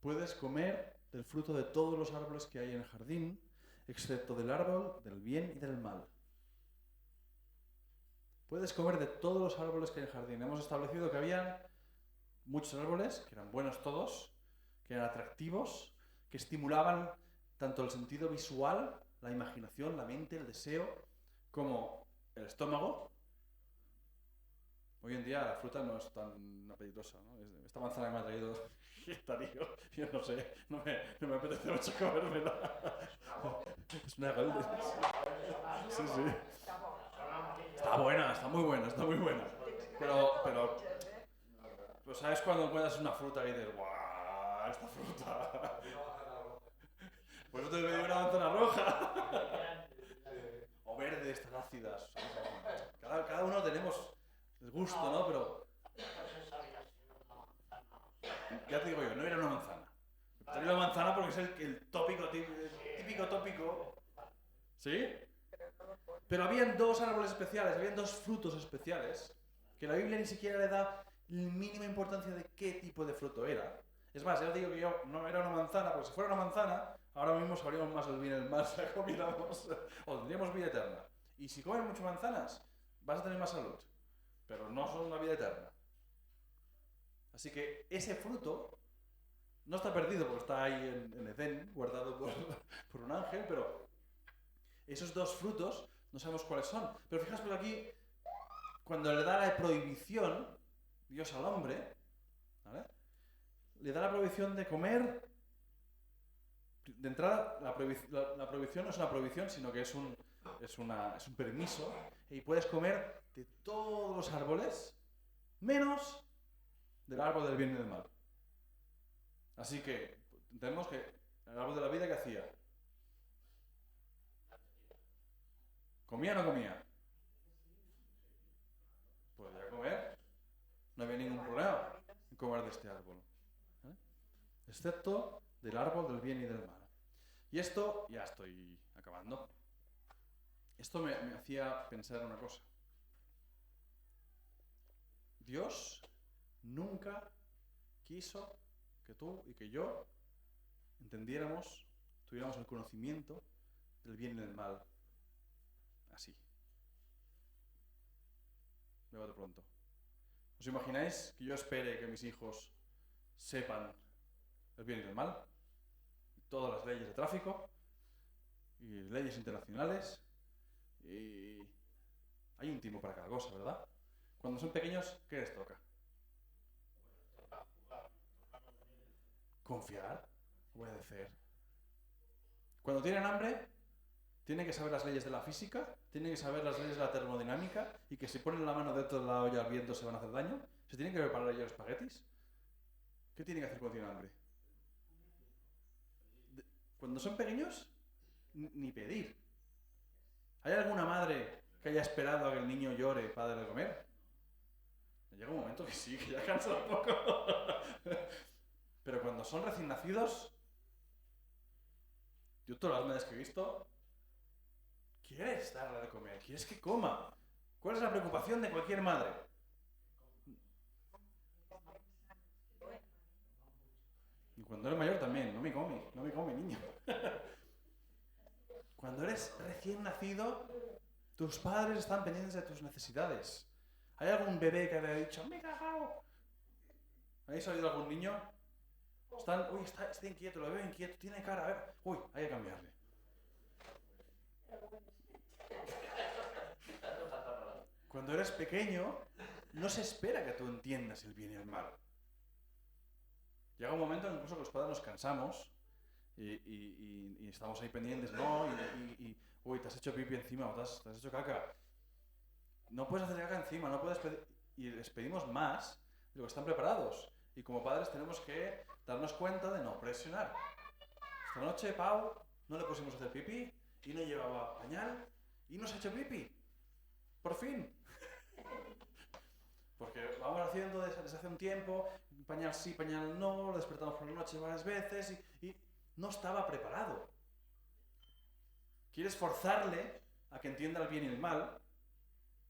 puedes comer del fruto de todos los árboles que hay en el jardín, excepto del árbol del bien y del mal. Puedes comer de todos los árboles que hay en el jardín. Hemos establecido que había muchos árboles, que eran buenos todos, que eran atractivos, que estimulaban tanto el sentido visual, la imaginación, la mente, el deseo, como el estómago. Hoy en día la fruta no es tan apetitosa, ¿no? Esta manzana que me ha traído Darío, yo no sé, no me apetece mucho comérmela. Es una golden. Sí, sí. Está buena, está muy buena, está muy buena. Pero pues ¿sabes cuando encuentras una fruta y dices, ¡guau! Esta fruta. Por eso te pedí una manzana roja. O verde, estas ácidas. Cada uno tenemos el gusto, ¿no? Pero ya te digo yo, no era una manzana. Traía la manzana porque es el típico tópico. ¿Sí? Pero habían dos árboles especiales, habían dos frutos especiales, que la Biblia ni siquiera le da mínima importancia de qué tipo de fruto era. Es más, ya os digo que yo no era una manzana, porque si fuera una manzana, ahora mismo sabríamos más el bien y el mal, si la comiéramos, o tendríamos vida eterna. Y si comes muchas manzanas, vas a tener más salud, pero no son una vida eterna. Así que ese fruto no está perdido, porque está ahí en Edén, guardado por un ángel, pero esos dos frutos no sabemos cuáles son. Pero fijaos por aquí, cuando le da la prohibición, Dios al hombre, ¿vale? Le da la prohibición de comer. De entrada, la prohibición no es una prohibición, sino que es un permiso. Y puedes comer de todos los árboles, menos del árbol del bien y del mal. Así que entendemos que el árbol de la vida, ¿qué hacía? ¿Comía o no comía? Podía comer. No había ningún problema en comer de este árbol. Excepto del árbol del bien y del mal. Y esto, ya estoy acabando, esto me hacía pensar una cosa. Dios nunca quiso que tú y que yo entendiéramos, tuviéramos el conocimiento del bien y del mal así. De bote pronto. ¿Os imagináis que yo espere que mis hijos sepan el bien y el mal? Todas las leyes de tráfico y leyes internacionales, y hay un tiempo para cada cosa, ¿verdad? Cuando son pequeños, ¿qué les toca? Confiar, obedecer. Cuando tienen hambre, tienen que saber las leyes de la física, tienen que saber las leyes de la termodinámica, y que si ponen la mano dentro de la olla al viento se van a hacer daño. ¿Se tienen que preparar ellos espaguetis? ¿Qué tienen que hacer cuando tienen hambre? Cuando son pequeños, ni pedir. ¿Hay alguna madre que haya esperado a que el niño llore para darle de comer? Llega un momento que sí, que ya cansa un poco. Pero cuando son recién nacidos, yo todas las madres que he visto, quieres darle de comer, quieres que coma. ¿Cuál es la preocupación de cualquier madre? Y cuando eres mayor también, no me come, niño. Cuando eres recién nacido, tus padres están pendientes de tus necesidades. ¿Hay algún bebé que haya dicho, me he cagado? ¿Habéis oído algún niño? Está inquieto, lo veo inquieto, tiene cara, a ver, hay que cambiarle. Cuando eres pequeño, no se espera que tú entiendas el bien y el mal. Llega un momento en que incluso los padres nos cansamos y estamos ahí pendientes, ¿no? Te has hecho pipí encima o te has hecho caca. No puedes hacer caca encima, no puedes pedir... Y les pedimos más de lo que están preparados. Y como padres tenemos que darnos cuenta de no presionar. Esta noche, Pau, no le pusimos a hacer pipí y no llevaba pañal y no se ha hecho pipí. Por fin. Porque vamos haciendo desde hace un tiempo, pañal sí, pañal no, lo despertamos por la noche varias veces y no estaba preparado. Quieres forzarle a que entienda el bien y el mal,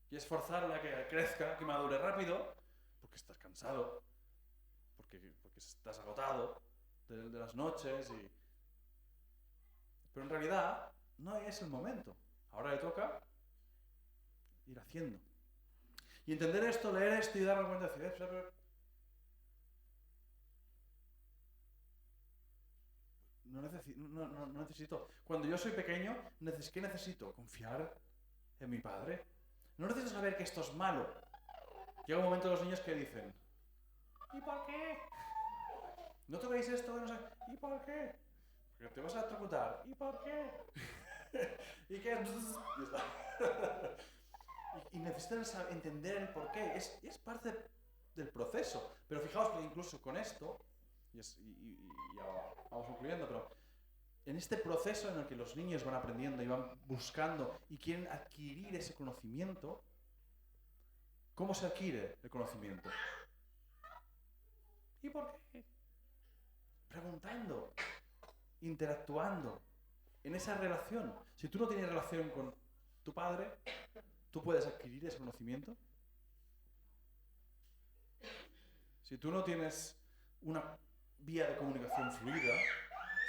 quieres forzarle a que crezca, que madure rápido, porque estás cansado, porque estás agotado de las noches Pero en realidad no es el momento. Ahora le toca ir haciendo. Y entender esto, leer esto y darme cuenta de decir, no necesito. Cuando yo soy pequeño, ¿qué necesito? Confiar en mi padre. No necesito saber que esto es malo. Llega un momento de los niños que dicen, ¿y por qué? ¿No toquéis esto? No sé. ¿Y por qué? Porque te vas a electrocutar. ¿Y por qué? ¿Y qué? Y está. Y necesitan entender el porqué. Es parte del proceso. Pero fijaos que incluso con esto, y ya vamos concluyendo, pero en este proceso en el que los niños van aprendiendo y van buscando y quieren adquirir ese conocimiento, ¿cómo se adquiere el conocimiento? ¿Y por qué? Preguntando, interactuando, en esa relación. Si tú no tienes relación con tu padre, ¿tú puedes adquirir ese conocimiento? Si tú no tienes una vía de comunicación fluida,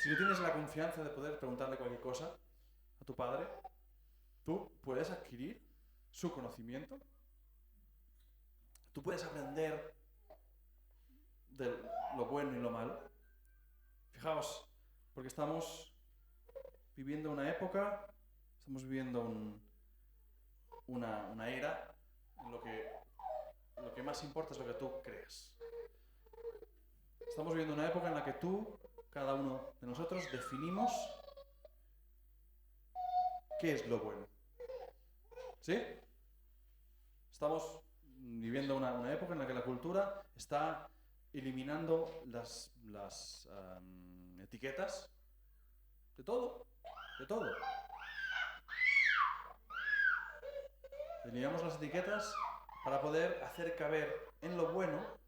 si no tienes la confianza de poder preguntarle cualquier cosa a tu padre, ¿tú puedes adquirir su conocimiento? ¿Tú puedes aprender de lo bueno y lo malo? Fijaos, porque estamos viviendo una época, estamos viviendo una era en lo que más importa es lo que tú creas. Estamos viviendo una época en la que cada uno de nosotros, definimos qué es lo bueno. ¿Sí? Estamos viviendo una época en la que la cultura está eliminando las etiquetas de todo. Eliminamos las etiquetas para poder hacer caber en lo bueno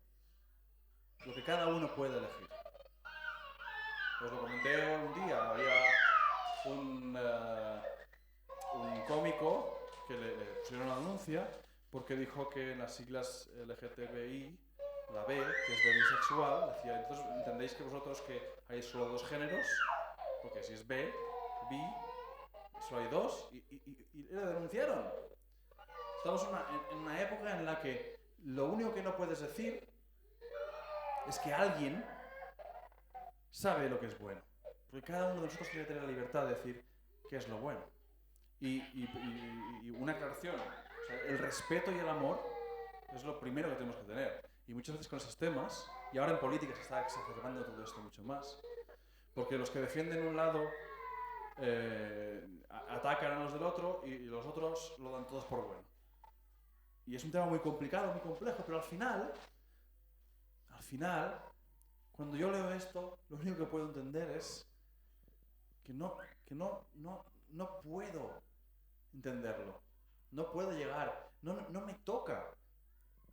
lo que cada uno puede elegir. Os lo comenté un día, había un cómico que le pusieron una denuncia porque dijo que en las siglas LGTBI, la B, que es de bisexual, decía, entonces entendéis que vosotros que hay solo dos géneros, porque si es B, bi, solo hay dos, y le denunciaron. Estamos en una época en la que lo único que no puedes decir es que alguien sabe lo que es bueno. Porque cada uno de nosotros tiene que tener la libertad de decir qué es lo bueno. Y una aclaración, o sea, el respeto y el amor es lo primero que tenemos que tener. Y muchas veces con esos temas, y ahora en política se está exacerbando todo esto mucho más, porque los que defienden un lado atacan a los del otro y los otros lo dan todos por bueno. Y es un tema muy complicado, muy complejo, pero al final, cuando yo leo esto, lo único que puedo entender es que no puedo entenderlo, no puedo llegar, no me toca.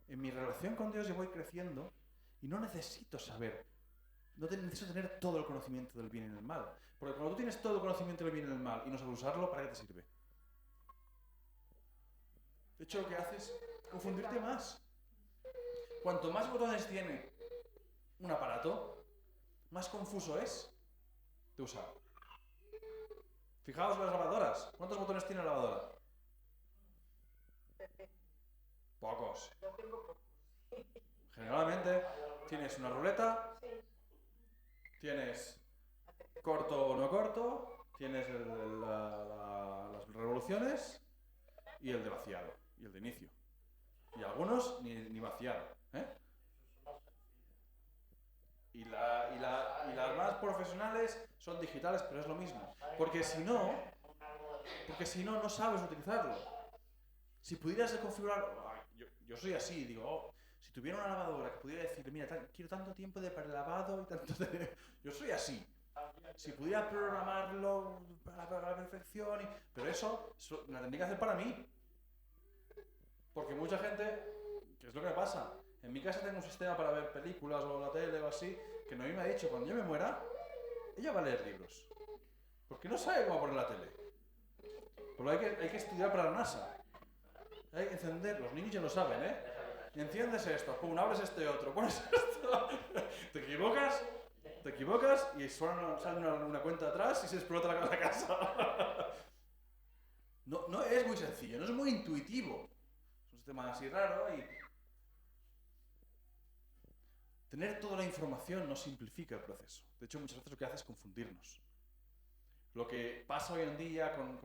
En mi relación con Dios yo voy creciendo y no necesito saber, necesito tener todo el conocimiento del bien y del mal. Porque cuando tú tienes todo el conocimiento del bien y del mal y no sabes usarlo, ¿para qué te sirve? De hecho, lo que hace es confundirte más. Cuanto más botones tiene un aparato, más confuso es de usar. Fijaos las lavadoras. ¿Cuántos botones tiene la lavadora? Pocos. Yo tengo pocos. Generalmente tienes una ruleta, Sí. tienes corto o no corto, tienes las revoluciones y el de vaciado y el de inicio. Y algunos ni vaciado. Y las más profesionales son digitales, pero es lo mismo. Porque si no, no sabes utilizarlo. Si pudieras configurar... Yo soy así, digo, si tuviera una lavadora que pudiera decir, mira, quiero tanto tiempo de prelavado y tanto de... Yo soy así. Si pudiera programarlo para la perfección... Pero eso la tendría que hacer para mí. Porque mucha gente... ¿Qué es lo que me pasa? En mi casa tengo un sistema para ver películas o la tele o así, que Noemí me ha dicho, cuando yo me muera, ella va a leer libros. Porque no sabe cómo poner la tele. Pero hay que estudiar para la NASA. Hay que encender, los niños ya lo saben, ¿eh? Enciendes esto, pum, abres este otro, pones esto. Te equivocas y sale una cuenta atrás y se explota la casa. No es muy sencillo, no es muy intuitivo. Es un sistema así raro y... Tener toda la información no simplifica el proceso. De hecho, muchas veces lo que hace es confundirnos. Lo que pasa hoy en día con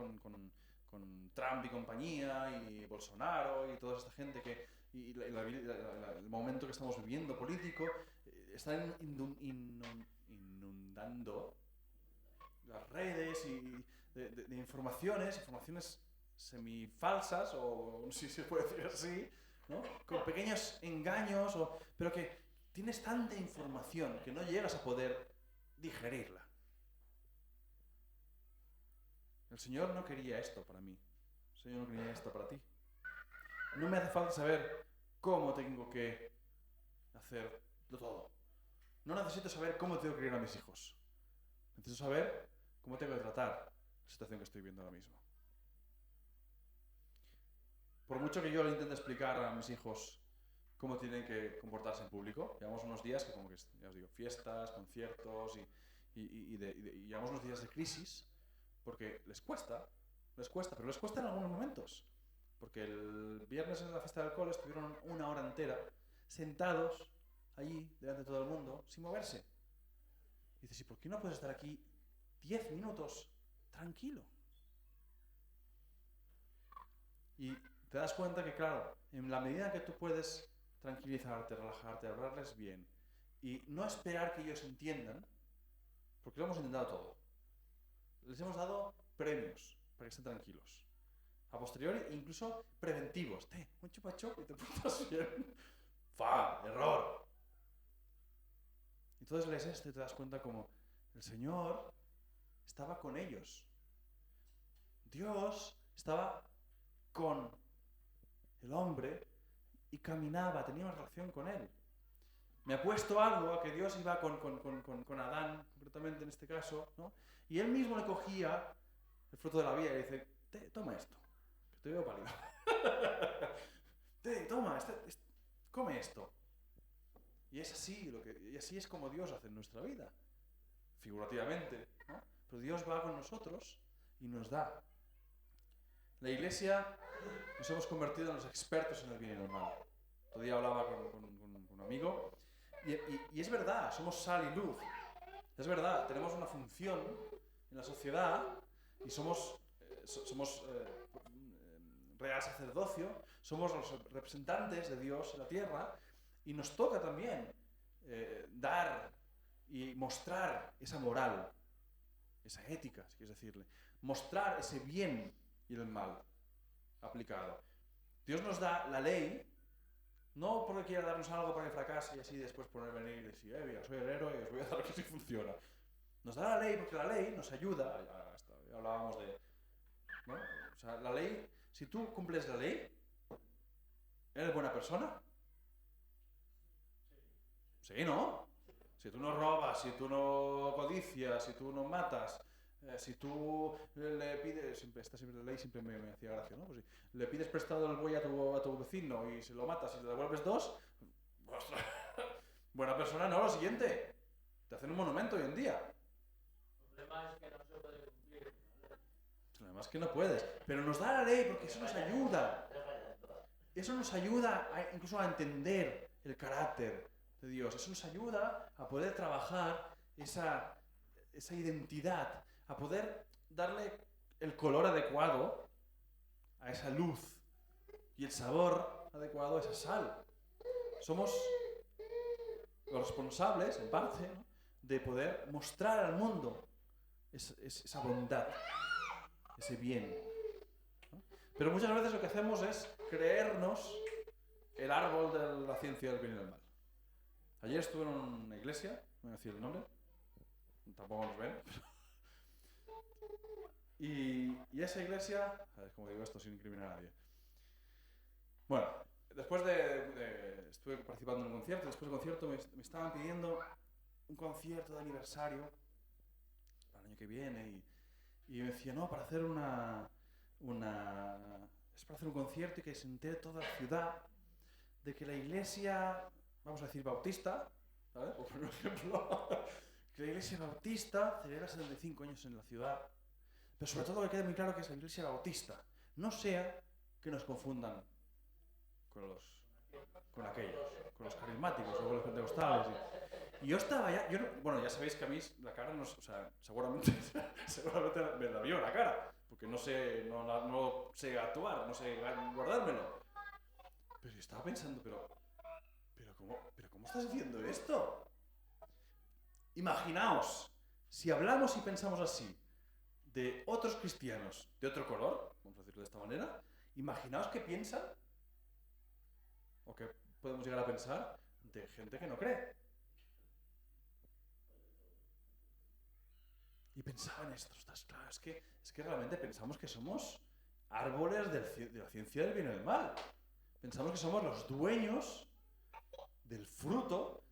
Trump y compañía, y Bolsonaro, y toda esta gente y el momento que estamos viviendo político, están inundando las redes y de informaciones semifalsas, o si se puede decir así, ¿no? Con pequeños engaños, pero que tienes tanta información que no llegas a poder digerirla. El Señor no quería esto para mí. El Señor no quería esto para ti. No me hace falta saber cómo tengo que hacerlo todo. No necesito saber cómo tengo que criar a mis hijos. Necesito saber cómo tengo que tratar la situación que estoy viendo ahora mismo. Por mucho que yo le intente explicar a mis hijos cómo tienen que comportarse en público, llevamos unos días que, como que, ya os digo, fiestas, conciertos y llevamos unos días de crisis, porque les cuesta, pero les cuesta en algunos momentos. Porque el viernes en la fiesta del cole estuvieron una hora entera sentados allí, delante de todo el mundo, sin moverse. Y dices, ¿y por qué no puedes estar aquí 10 minutos tranquilo? Y te das cuenta que, claro, en la medida que tú puedes tranquilizarte, relajarte, hablarles bien y no esperar que ellos entiendan, porque lo hemos intentado todo. Les hemos dado premios para que estén tranquilos. A posteriori, incluso preventivos. Un chupachup y te portas bien. Error. Entonces lees esto y te das cuenta como el Señor estaba con ellos. Dios estaba con el hombre y caminaba, tenía una relación con él. Me ha puesto algo a que Dios iba con Adán, concretamente en este caso, ¿no? Y él mismo le cogía el fruto de la vida y dice, toma esto, que te veo pálido. Toma, come esto. Y es así, y así es como Dios hace en nuestra vida, figurativamente, ¿no? Pero Dios va con nosotros y nos da. La Iglesia nos hemos convertido en los expertos en el bien y el mal. Otro día hablaba con un amigo y es verdad, somos sal y luz. Es verdad, tenemos una función en la sociedad y somos real sacerdocio, somos los representantes de Dios en la tierra y nos toca también dar y mostrar esa moral, esa ética, si quieres decirle, mostrar ese bien y el mal aplicado. Dios nos da la ley, no porque quiera darnos algo para que fracase y así después poner venir y decir, mira, soy el héroe y os voy a dar que sí funciona. Nos da la ley porque la ley nos ayuda, ya hablábamos de, ¿no? O sea, la ley, si tú cumples la ley, ¿eres buena persona? Sí, ¿no? Si tú no robas, si tú no codicias, si tú no matas, si tú le pides, siempre la ley siempre me hacía gracia, ¿no? Pues si le pides prestado el buey a tu vecino y se lo matas y le devuelves 2, ¡ostras! Buena persona, no, lo siguiente. Te hacen un monumento hoy en día. El problema es que no se puede cumplir. El problema es que no puedes. Pero nos da la ley porque eso nos ayuda. Eso nos ayuda incluso a entender el carácter de Dios. Eso nos ayuda a poder trabajar esa identidad, a poder darle el color adecuado a esa luz y el sabor adecuado a esa sal. Somos los responsables, en parte, ¿no?, de poder mostrar al mundo esa bondad, ese bien, ¿no? Pero muchas veces lo que hacemos es creernos el árbol de la ciencia del bien y del mal. Ayer estuve en una iglesia, no voy a decir el nombre, tampoco nos ven, y esa iglesia, a ver cómo digo esto sin incriminar a nadie. Bueno, después estuve participando en un concierto, después del concierto me estaban pidiendo un concierto de aniversario para el año que viene y me decía, no, para hacer es para hacer un concierto y que se entere toda la ciudad de que la iglesia, vamos a decir bautista, ¿sabes? Por un ejemplo, que la iglesia bautista celebra 75 años en la ciudad, pero sobre todo que quede muy claro que es la iglesia bautista, no sea que nos confundan con los carismáticos o con los pentecostales. Y yo estaba ya, bueno, ya sabéis que a mí la cara no, o sea, seguramente me la vio la cara, porque no sé actuar, no sé guardármelo. Pero yo estaba pensando, pero ¿cómo estás diciendo esto? Imaginaos, si hablamos y pensamos así de otros cristianos de otro color, vamos a decirlo de esta manera, imaginaos qué piensan, o qué podemos llegar a pensar de gente que no cree. Y pensaba en esto, claro, es que realmente pensamos que somos árboles de la ciencia del bien y del mal. Pensamos que somos los dueños del fruto,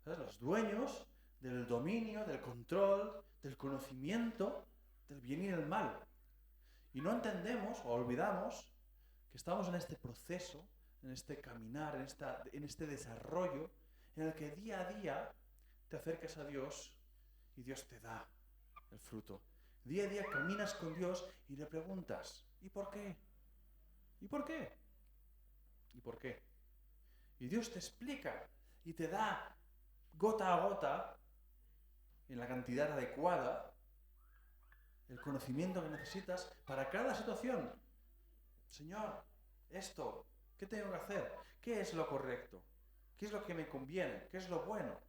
¿sabes? Los dueños del dominio, del control, del conocimiento del bien y del mal. Y no entendemos o olvidamos que estamos en este proceso, en este caminar, en este desarrollo, en el que día a día te acercas a Dios y Dios te da el fruto. Día a día caminas con Dios y le preguntas, ¿y por qué? ¿Y por qué? ¿Y por qué? Y Dios te explica y te da gota a gota, en la cantidad adecuada, el conocimiento que necesitas para cada situación. Señor, esto, ¿qué tengo que hacer? ¿Qué es lo correcto? ¿Qué es lo que me conviene? ¿Qué es lo bueno?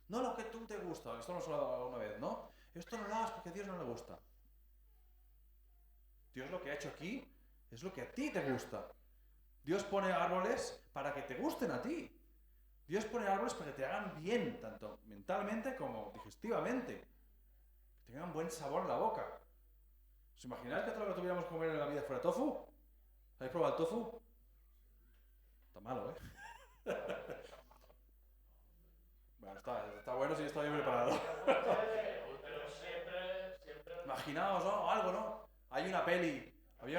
No lo que tú te gusta. Esto nos lo he hablado una vez, ¿no? Esto no lo hagas porque a Dios no le gusta. Dios lo que ha hecho aquí es lo que a ti te gusta. Dios pone árboles para que te gusten a ti. Dios pone árboles para que te hagan bien, tanto mentalmente como digestivamente. Que tengan buen sabor en la boca. ¿Os imagináis que todo lo que tuviéramos que comer en la vida fuera tofu? ¿Habéis probado el tofu? Está malo, ¿eh? Bueno, está bueno si está bien preparado. Pero siempre... Imaginaos, ¿no? Algo, ¿no? Había una peli de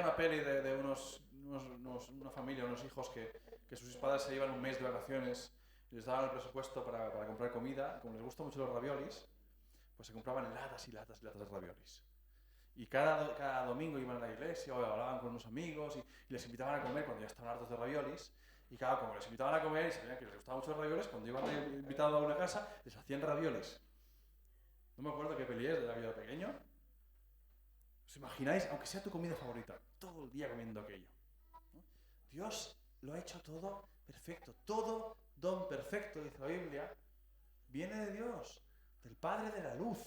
una familia, unos hijos que sus padres se iban un mes de vacaciones y les daban el presupuesto para comprar comida. Como les gustan mucho los raviolis, pues se compraban latas y latas y latas de raviolis. Y cada domingo iban a la iglesia o hablaban con unos amigos y les invitaban a comer cuando ya estaban hartos de raviolis. Y claro, como les invitaban a comer y sabían que les gustaban mucho los raviolis, cuando iban invitados a una casa, les hacían raviolis. No me acuerdo qué peli es, de la vida pequeño. ¿Os imagináis, aunque sea tu comida favorita, todo el día comiendo aquello, ¿no? Dios lo ha hecho todo perfecto. Todo don perfecto, dice la Biblia, viene de Dios, del Padre de la luz.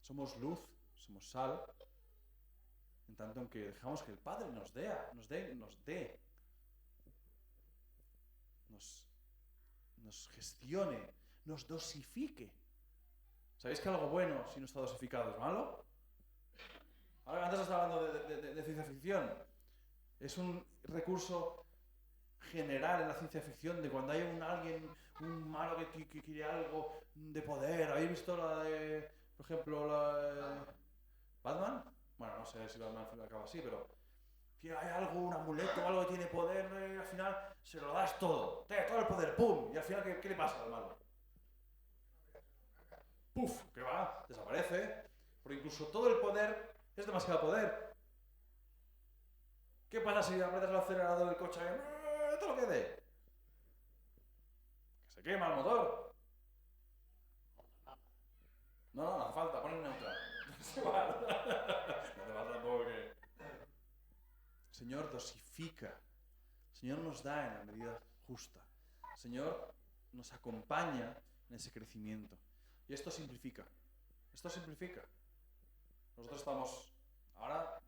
Somos luz, somos sal, en tanto en que dejamos que el Padre nos gestione, nos dosifique. ¿Sabéis que algo bueno, si no está dosificado, es malo? Ahora, antes estaba hablando de ciencia ficción. Es un recurso general en la ciencia ficción de cuando hay un malo que quiere algo de poder. ¿Habéis visto la de, por ejemplo, la de Batman? Bueno, no sé si Batman acaba así, pero que hay algo, un amuleto o algo que tiene poder, y al final se lo das todo. Todo el poder, ¡pum! Y al final, ¿qué le pasa al malo? ¡Puf! ¿Qué va? Desaparece. Porque incluso todo el poder es demasiado poder. ¿Qué pasa si aprietas el acelerador del coche y todo lo que dé? Que se quema el motor. No hace falta, pon en neutral. No hace falta tampoco que... El Señor dosifica. El Señor nos da en la medida justa. El Señor nos acompaña en ese crecimiento. Y esto simplifica. Esto simplifica. Nosotros estamos... Ahora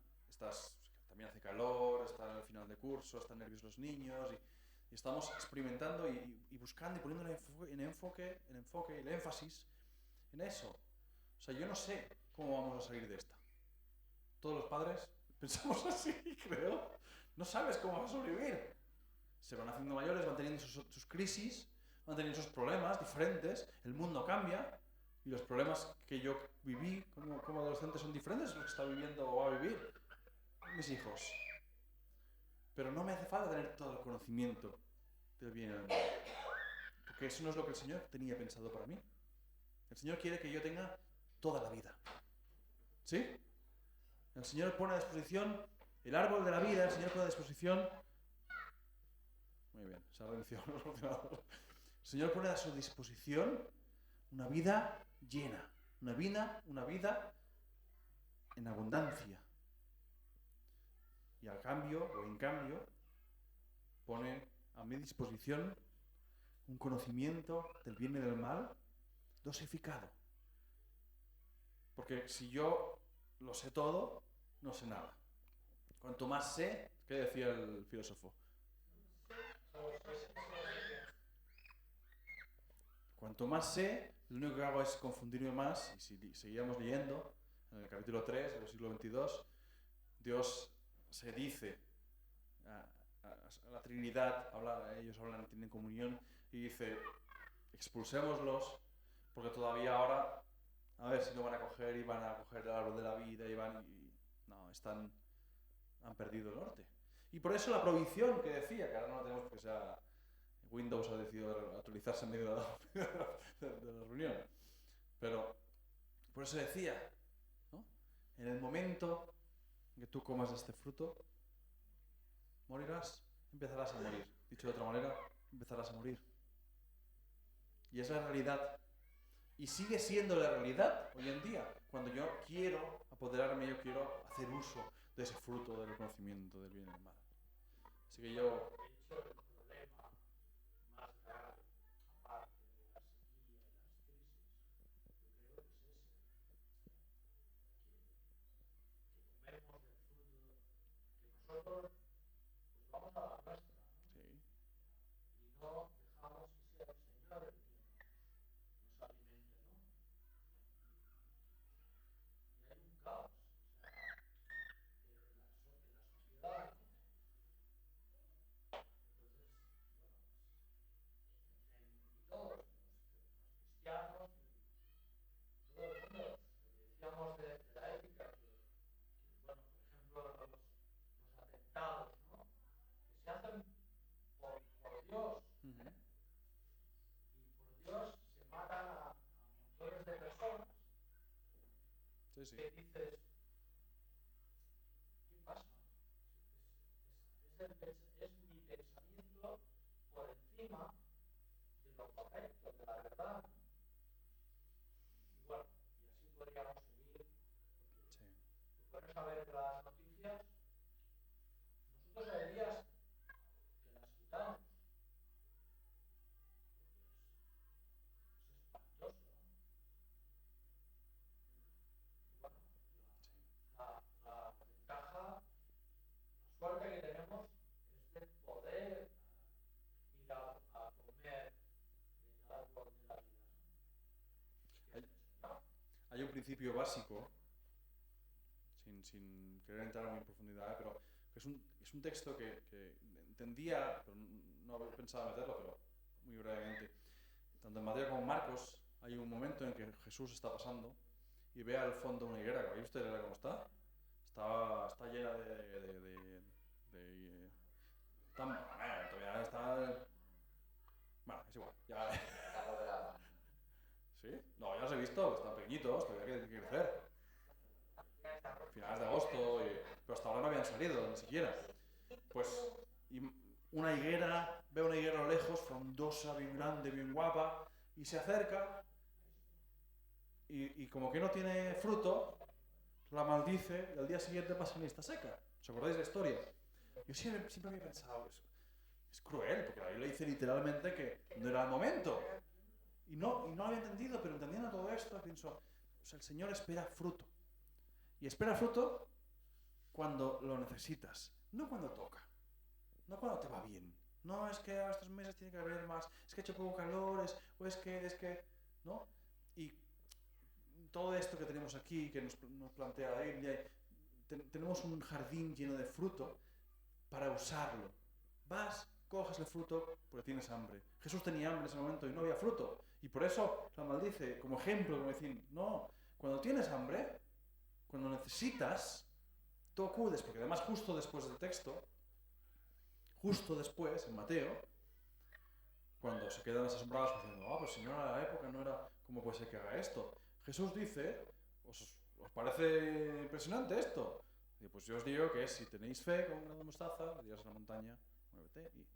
también hace calor, está al final de curso, están nerviosos los niños y estamos experimentando y buscando y poniendo el enfoque y el énfasis en eso. O sea, yo no sé cómo vamos a salir de esta. Todos los padres pensamos así, creo. No sabes cómo vas a sobrevivir. Se van haciendo mayores, van teniendo sus crisis, van teniendo sus problemas diferentes, el mundo cambia y los problemas que yo viví como adolescente son diferentes a los que está viviendo o va a vivir mis hijos. Pero no me hace falta tener todo el conocimiento del bien y del mal. Porque eso no es lo que el Señor tenía pensado para mí. El Señor quiere que yo tenga toda la vida. ¿Sí? El Señor pone a disposición el árbol de la vida, el Señor pone a disposición... Muy bien, se ha reiniciado el ordenador. El Señor pone a su disposición una vida llena, una vida en abundancia. Y al cambio, o en cambio, pone a mi disposición un conocimiento del bien y del mal dosificado. Porque si yo lo sé todo, no sé nada. Cuanto más sé, ¿qué decía el filósofo? Cuanto más sé, lo único que hago es confundirme más. Y si seguíamos leyendo, en el capítulo 3, del siglo 22, Dios se dice a la Trinidad, ellos hablan, tienen comunión, y dice, expulsémoslos, porque todavía ahora, a ver si no van a coger y van a coger el árbol de la vida no, han perdido el norte. Y por eso la provisión que decía, que ahora no la tenemos porque sea Windows ha decidido actualizarse en medio de la reunión. Pero por eso decía, ¿no? En el momento en que tú comas de este fruto, morirás, empezarás a morir. Dicho de otra manera, empezarás a morir. Y es la realidad. Y sigue siendo la realidad hoy en día, cuando yo quiero apoderarme, yo quiero hacer uso de ese fruto del conocimiento del bien y del mal. Así que yo... De hecho, el problema más grave, aparte de la sequía y las crisis, yo creo que es ese, que comemos del fruto, que nosotros pues vamos a la nuestra, ¿no? Sí. Y no dejamos que sea el Señor el que nos alimente, ¿no? Y hay un caos, o sea, en la sociedad, ¿no? Entonces, bueno, y todos, los cristianos y todo el mundo, lo que decíamos de la ética, bueno, por ejemplo, los atentados, ¿no? Que se hacen por Dios, Uh-huh. y por Dios se matan a montones de personas. Sí, sí. ¿Qué dices? ¿Qué pasa? Es mi pensamiento por encima de lo correcto, de la verdad. Y bueno, y así podríamos seguir, porque Sí. te pones a ver las noticias, nosotros hay días que las quitamos, porque es espantoso, ¿no? Y bueno, la ventaja, la suerte que tenemos es de poder ir a comer del árbol de la vida, ¿no? Que es el Señor. Hay un principio básico, sin querer entrar muy en profundidad, pero que es un texto que entendía, pero no pensaba meterlo, pero muy brevemente. Tanto en Mateo como en Marcos hay un momento en que Jesús está pasando y ve al fondo una higuera. ¿Veis usted cómo está? Está llena Todavía está... Bueno, es igual. Ya... ¿Sí? No, ya los he visto, están pequeñitos, todavía tienen que crecer. Finales de agosto, pero hasta ahora no habían salido, ni siquiera. Pues una higuera, veo una higuera a lo lejos, frondosa, bien grande, bien guapa, y se acerca, y como que no tiene fruto, la maldice, y al día siguiente pasa y está seca. ¿Os acordáis de la historia? Yo siempre había pensado, es cruel, porque la Biblia dice literalmente que no era el momento. Y no lo había entendido, pero entendiendo todo esto, pienso, o sea, el Señor espera fruto. Y espera fruto cuando lo necesitas, no cuando toca, no cuando te va bien. No, es que a estos meses tiene que haber más, es que ha hecho poco calor, o es que, ¿no? Y todo esto que tenemos aquí, que nos plantea la Biblia, tenemos un jardín lleno de fruto para usarlo. Vas, coges el fruto porque tienes hambre. Jesús tenía hambre en ese momento y no había fruto. Y por eso la maldice como ejemplo, como decir, no, cuando tienes hambre, cuando necesitas, tú acudes, porque además justo después del texto, justo después, en Mateo, cuando se quedan asombrados diciendo, pues si no era la época, no era, ¿cómo puede ser que haga esto? Jesús dice, ¿os parece impresionante esto? Y pues yo os digo que si tenéis fe con una mostaza, le dirás a la montaña, muévete. Y...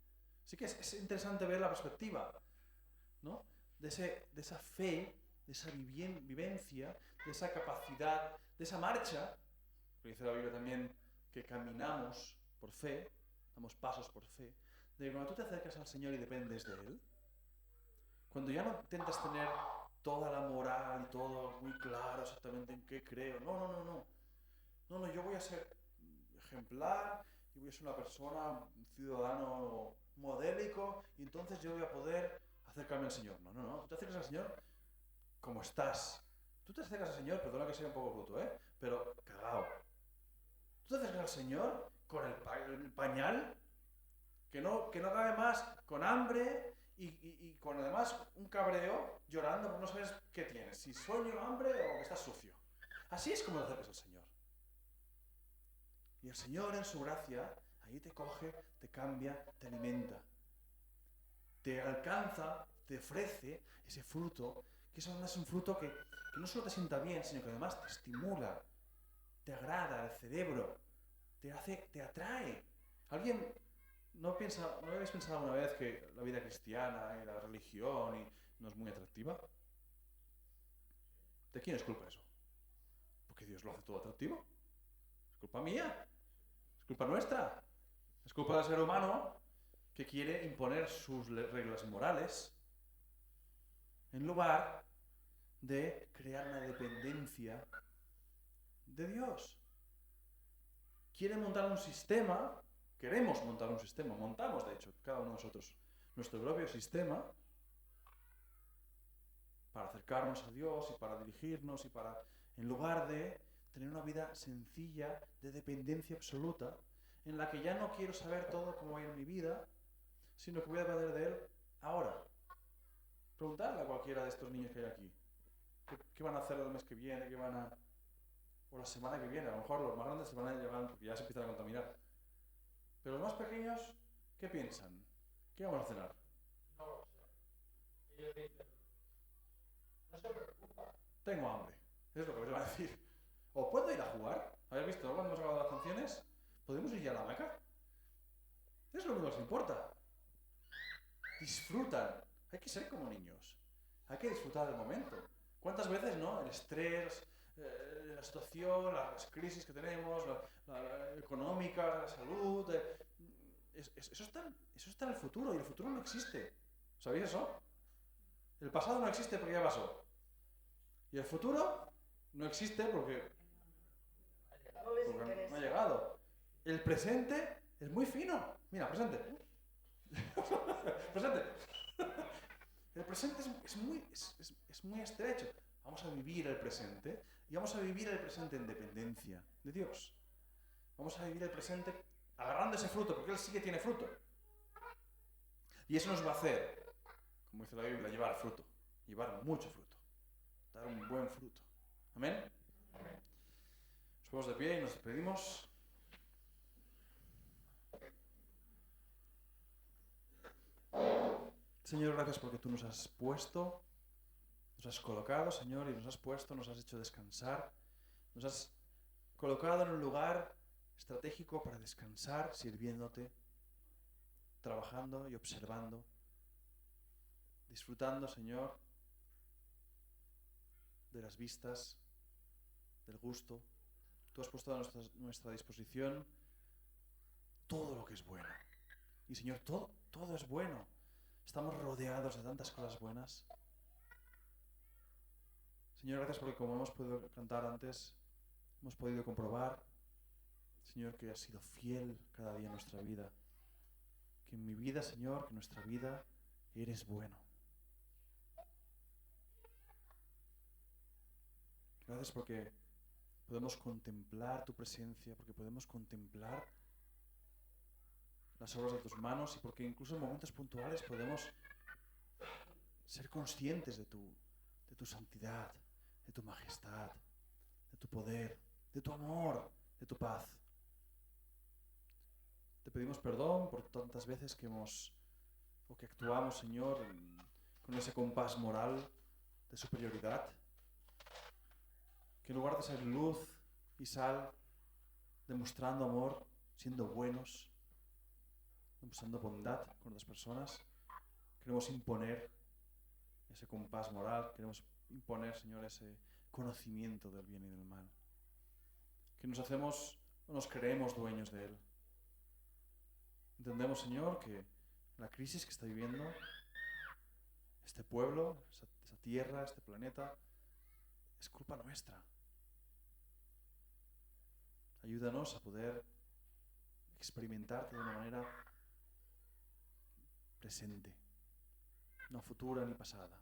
sí que es interesante ver la perspectiva, ¿no? De esa fe, de esa vivencia, de esa capacidad, de esa marcha, que dice la Biblia también, que caminamos por fe, damos pasos por fe, de que cuando tú te acercas al Señor y dependes de Él, cuando ya no intentas tener toda la moral y todo muy claro exactamente en qué creo, no, yo voy a ser ejemplar y voy a ser una persona, un ciudadano modélico y entonces yo voy a poder acercarme al Señor. No, tú te acercas al Señor como estás. Tú te acercas al Señor, perdona que sea un poco bruto, pero cagao. Tú te acercas al Señor con el pañal que no cabe más, con hambre y con además un cabreo, llorando porque no sabes qué tienes, si sueño, hambre o que estás sucio. Así es como te acercas al Señor. Y el Señor en su gracia, ahí te coge, te cambia, te alimenta. Te alcanza, te ofrece ese fruto, que eso no es un fruto que no solo te sienta bien, sino que además te estimula, te agrada el cerebro, te atrae. ¿Alguien no habéis pensado alguna vez que la vida cristiana y la religión no es muy atractiva? ¿De quién es culpa eso? Porque Dios lo hace todo atractivo. ¿Es culpa mía? ¿Es culpa nuestra? ¿Es culpa del ser humano que quiere imponer sus reglas morales en lugar de crear una dependencia de Dios? Quiere montar un sistema, queremos montar un sistema, montamos de hecho cada uno de nosotros nuestro propio sistema para acercarnos a Dios y para dirigirnos y para, en lugar de tener una vida sencilla de dependencia absoluta en la que ya no quiero saber todo cómo va a ir mi vida, sino que voy a depender de Él ahora. Preguntarle a cualquiera de estos niños que hay aquí, ¿qué van a hacer el mes que viene? ¿Qué van a...? O la semana que viene, a lo mejor los más grandes se van a llevar porque ya se empiezan a contaminar. Pero los más pequeños, ¿qué piensan? ¿Qué vamos a cenar? No lo sé. Ellos dicen, no se preocupa. Tengo hambre. Es lo que me van a decir. ¿O puedo ir a jugar? ¿Habéis visto cuando hemos acabado las canciones? ¿Podemos ir ya a la hamaca? Es lo único que les importa. Disfrutan. Hay que ser como niños. Hay que disfrutar del momento. ¿Cuántas veces, no? El estrés, la situación, las crisis que tenemos, la económica, la salud... eso está en el futuro y el futuro no existe. ¿Sabéis eso? El pasado no existe porque ya pasó. Y el futuro no existe porque no ha llegado. El presente es muy fino. Mira, presente. Presente. El presente es muy estrecho. Vamos a vivir el presente y vamos a vivir el presente en dependencia de Dios. Vamos a vivir el presente agarrando ese fruto, porque Él sí que tiene fruto. Y eso nos va a hacer, como dice la Biblia, llevar fruto, llevar mucho fruto, dar un buen fruto. ¿Amén? Nos ponemos de pie y nos despedimos. Señor, gracias porque tú nos has puesto, nos has colocado, Señor, y nos has puesto, nos has hecho descansar, nos has colocado en un lugar estratégico para descansar, sirviéndote, trabajando y observando, disfrutando, Señor, de las vistas, del gusto. Tú has puesto a nuestra disposición todo lo que es bueno. Y Señor, todo es bueno. Estamos rodeados de tantas cosas buenas. Señor, gracias porque como hemos podido cantar antes, hemos podido comprobar, Señor, que has sido fiel cada día en nuestra vida. Que en mi vida, Señor, que en nuestra vida eres bueno. Gracias porque podemos contemplar tu presencia, porque podemos contemplar las obras de tus manos y porque incluso en momentos puntuales podemos ser conscientes de tu santidad, de tu majestad, de tu poder, de tu amor, de tu paz. Te pedimos perdón por tantas veces que actuamos, Señor, con ese compás moral de superioridad, que en lugar de ser luz y sal, demostrando amor, siendo buenos, demostrando bondad con otras personas, queremos imponer ese compás moral, queremos imponer, Señor, ese conocimiento del bien y del mal, que nos creemos dueños de él. Entendemos, Señor, que la crisis que está viviendo este pueblo, esa tierra, este planeta, es culpa nuestra. Ayúdanos a poder experimentarte de una manera presente, no futura ni pasada.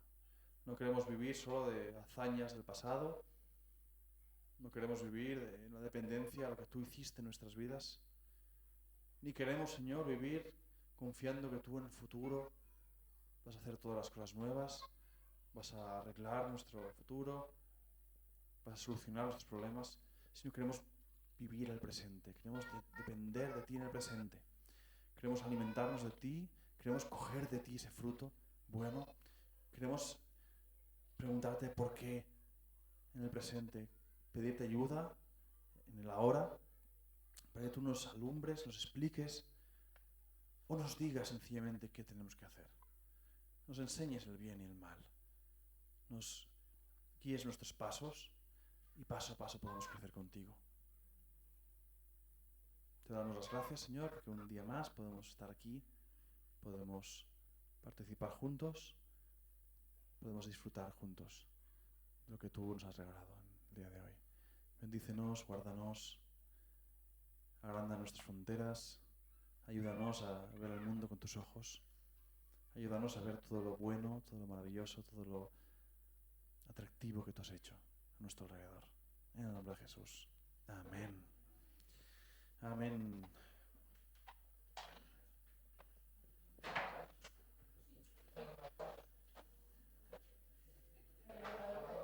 No queremos vivir solo de hazañas del pasado, no queremos vivir en la dependencia a lo que tú hiciste en nuestras vidas, ni queremos, Señor, vivir confiando que tú en el futuro vas a hacer todas las cosas nuevas, vas a arreglar nuestro futuro, vas a solucionar nuestros problemas, sino queremos vivir el presente, queremos depender de ti en el presente, queremos alimentarnos de ti, queremos coger de ti ese fruto bueno, queremos preguntarte por qué en el presente, pedirte ayuda en el ahora, para que tú nos alumbres, nos expliques o nos digas sencillamente qué tenemos que hacer. Nos enseñes el bien y el mal, nos guíes nuestros pasos y paso a paso podemos crecer contigo. Te damos las gracias, Señor, porque un día más podemos estar aquí, podemos participar juntos, podemos disfrutar juntos de lo que tú nos has regalado en el día de hoy. Bendícenos, guárdanos, agranda nuestras fronteras, ayúdanos a ver el mundo con tus ojos, ayúdanos a ver todo lo bueno, todo lo maravilloso, todo lo atractivo que tú has hecho a nuestro alrededor. En el nombre de Jesús. Amén. Amén.